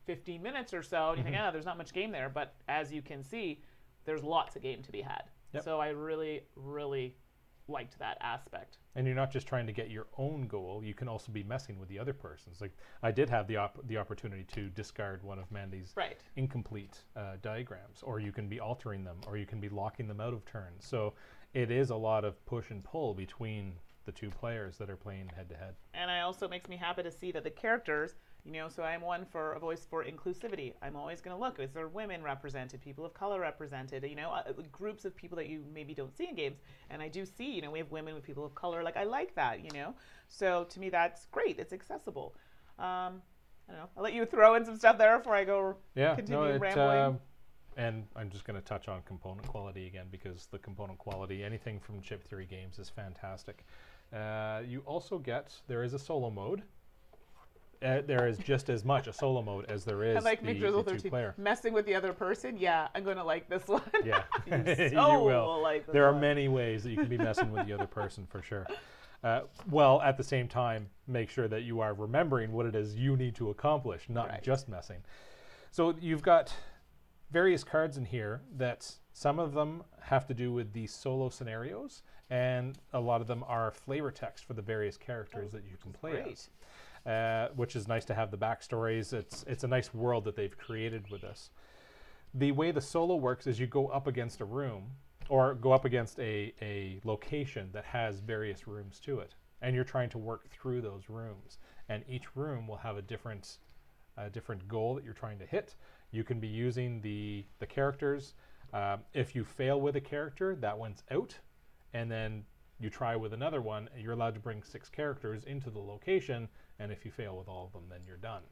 15 minutes or so, and you think, there's not much game there. But as you can see, there's lots of game to be had. Yep. So I really, really liked that aspect. And you're not just trying to get your own goal, you can also be messing with the other person's. Like I did have the opportunity to discard one of Mandi's incomplete diagrams, or you can be altering them, or you can be locking them out of turns. So it is a lot of push and pull between the two players that are playing head to head. And it also makes me happy to see that the characters, so I'm a voice for inclusivity. I'm always going to look, is there women represented, people of color represented, groups of people that you maybe don't see in games. And I do see, we have women with people of color. Like, I like that, So to me, that's great. It's accessible. I don't know. I'll let you throw in some stuff there before I go continue rambling. And I'm just going to touch on component quality again, because the component quality, anything from Chip Theory Games, is fantastic. You also there is a solo mode. There is just as much a solo mode as there is like the two-player. Messing with the other person, yeah, I'm going to like this one. Yeah, you will. Like this there one. are many ways that you can be messing with the other person for sure. Well, at the same time, make sure that you are remembering what it is you need to accomplish, not just messing. So you've got various cards in here that some of them have to do with the solo scenarios, and a lot of them are flavor text for the various characters that you can play as. Which is nice to have the backstories. It's a nice world that they've created with this. The way the solo works is you go up against a room, or go up against a location that has various rooms to it, and you're trying to work through those rooms. And each room will have a different goal that you're trying to hit. You can be using the characters. If you fail with a character, that one's out, and then you try with another one, and you're allowed to bring 6 characters into the location, and if you fail with all of them, then you're done.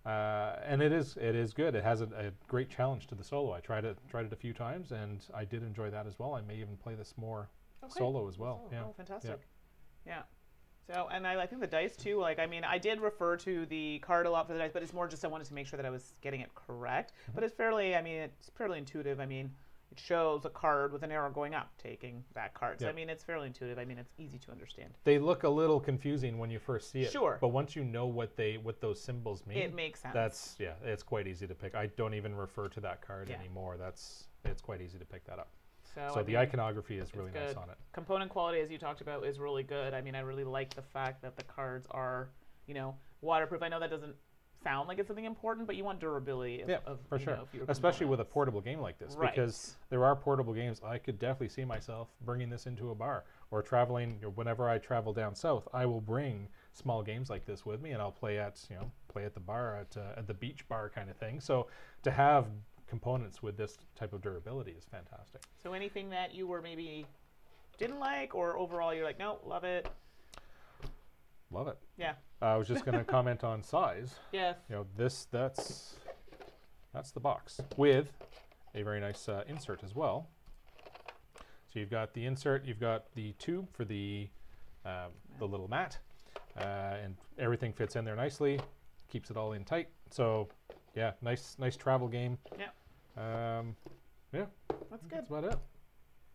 And it is good. It has a great challenge to the solo. I tried it a few times, and I did enjoy that as well. I may even play this more solo as well. Yeah. Oh, fantastic. Yeah. So, and I think the dice too, like, I mean, I did refer to the card a lot for the dice, but it's more just I wanted to make sure that I was getting it correct. Mm-hmm. But it's fairly intuitive. I mean, it shows a card with an arrow going up, taking that card. So, I mean, it's fairly intuitive. I mean, it's easy to understand. They look a little confusing when you first see it. Sure. But once you know what those symbols mean, it makes sense. It's quite easy to pick. I don't even refer to that card anymore. it's quite easy to pick that up. So So I the mean, iconography is really nice good. on it. Component quality, as you talked about, is really good. I mean, I really like the fact that the cards are, you know, waterproof. I know that doesn't sound like it's something important, but you want durability of For you sure. know, of your Especially with a components. portable game like this, Right. because there are portable games. I could definitely see myself bringing this into a bar or traveling. Whenever I travel down south, I will bring small games like this with me, and I'll play at the bar at the beach bar kind of thing. So to have components with this type of durability is fantastic. So anything that you were maybe didn't like, or overall you're like, no, love it. Love it. Yeah. I was just going to comment on size. Yes. That's the box with a very nice insert as well. So you've got the insert, you've got the tube for the little mat, and everything fits in there nicely, keeps it all in tight. So yeah, nice travel game. Yeah. Yeah. That's good. That's about it.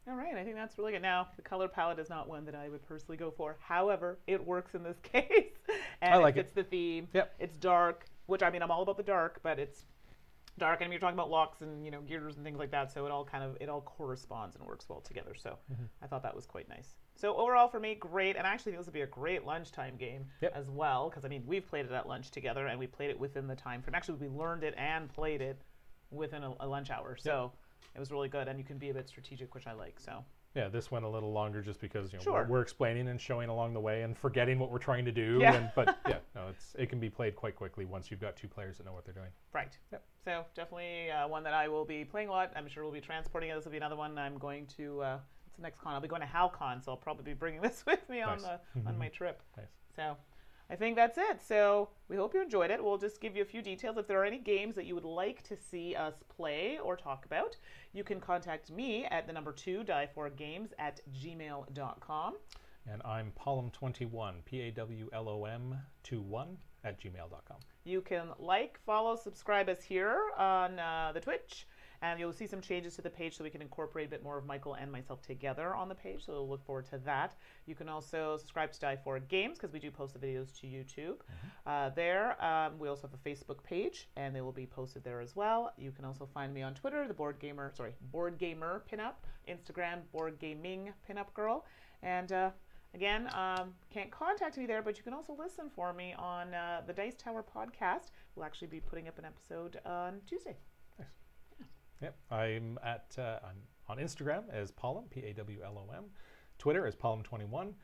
All right, I think that's really good. Now, the color palette is not one that I would personally go for. However, it works in this case, and I like it fits the theme. Yep. It's dark, which I mean, I'm all about the dark, but it's dark, and you're talking about locks and gears and things like that, so it all corresponds and works well together. So I thought that was quite nice. So overall, for me, great, and I actually think this would be a great lunchtime game as well, because I mean, we've played it at lunch together, and we played it within the time frame. Actually, we learned it and played it within a lunch hour. So. It was really good, and you can be a bit strategic, which I like. So yeah, this went a little longer just because Sure. we're explaining and showing along the way and forgetting what we're trying to do. Yeah. But yeah, no, it can be played quite quickly once you've got two players that know what they're doing. right. Yep. So definitely one that I will be playing a lot. I'm sure we'll be transporting it. This will be another one I'm going to. What's the next con? I'll be going to HalCon, so I'll probably be bringing this with me on my trip. Nice. So I think that's it. So we hope you enjoyed it. We'll just give you a few details. If there are any games that you would like to see us play or talk about, you can contact me at the number 2 die4games@gmail.com. And I'm Palom21, PAWLOM21 @gmail.com. You can like, follow, subscribe us here on the Twitch, and you'll see some changes to the page so we can incorporate a bit more of Michael and myself together on the page, so we'll look forward to that. You can also subscribe to Die4Games, because we do post the videos to YouTube. We also have a Facebook page, and they will be posted there as well. You can also find me on Twitter, the Board Gamer Pinup, Instagram, Board Gaming Pinup Girl, and again, can't contact me there, but you can also listen for me on the Dice Tower podcast. We'll actually be putting up an episode on Tuesday. Nice. Yep. I'm on Instagram as Palom, PAWLOM. Twitter as Palom21.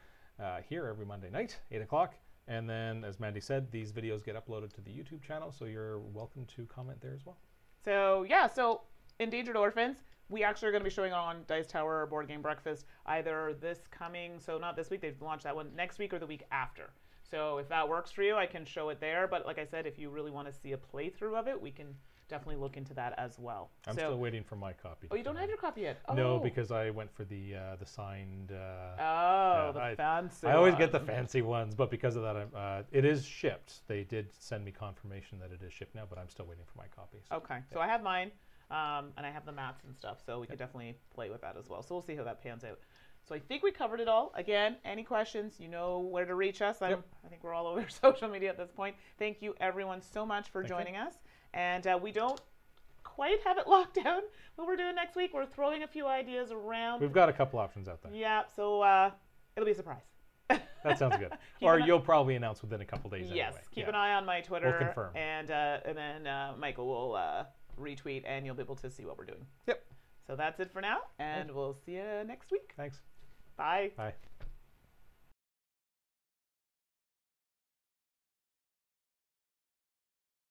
Here every Monday night, 8 o'clock. And then, as Mandi said, these videos get uploaded to the YouTube channel, so you're welcome to comment there as well. So, yeah, so Endangered Orphans, we actually are going to be showing on Dice Tower Board Game Breakfast either this coming, so not this week, they've launched that one, next week or the week after. So if that works for you, I can show it there. But like I said, if you really want to see a playthrough of it, we can definitely look into that as well. I'm still waiting for my copy. Oh, you don't have your copy yet? Oh. No, because I went for the signed. The fancy I always one. get the fancy ones, but because of that, it is shipped. They did send me confirmation that it is shipped now, but I'm still waiting for my copy. So. Okay, so I have mine, and I have the mats and stuff, so we could definitely play with that as well. So we'll see how that pans out. So I think we covered it all. Again, any questions, you know where to reach us. I think we're all over social media at this point. Thank you, everyone, so much for joining us. And we don't quite have it locked down what we're doing next week. We're throwing a few ideas around. We've got a couple options out there. Yeah, so it'll be a surprise. That sounds good. Or you'll probably announce within a couple days anyway. Yes, keep an eye on my Twitter. We'll confirm. And then Michael will retweet, and you'll be able to see what we're doing. Yep. So that's it for now, and we'll see you next week. Thanks. Bye. Bye.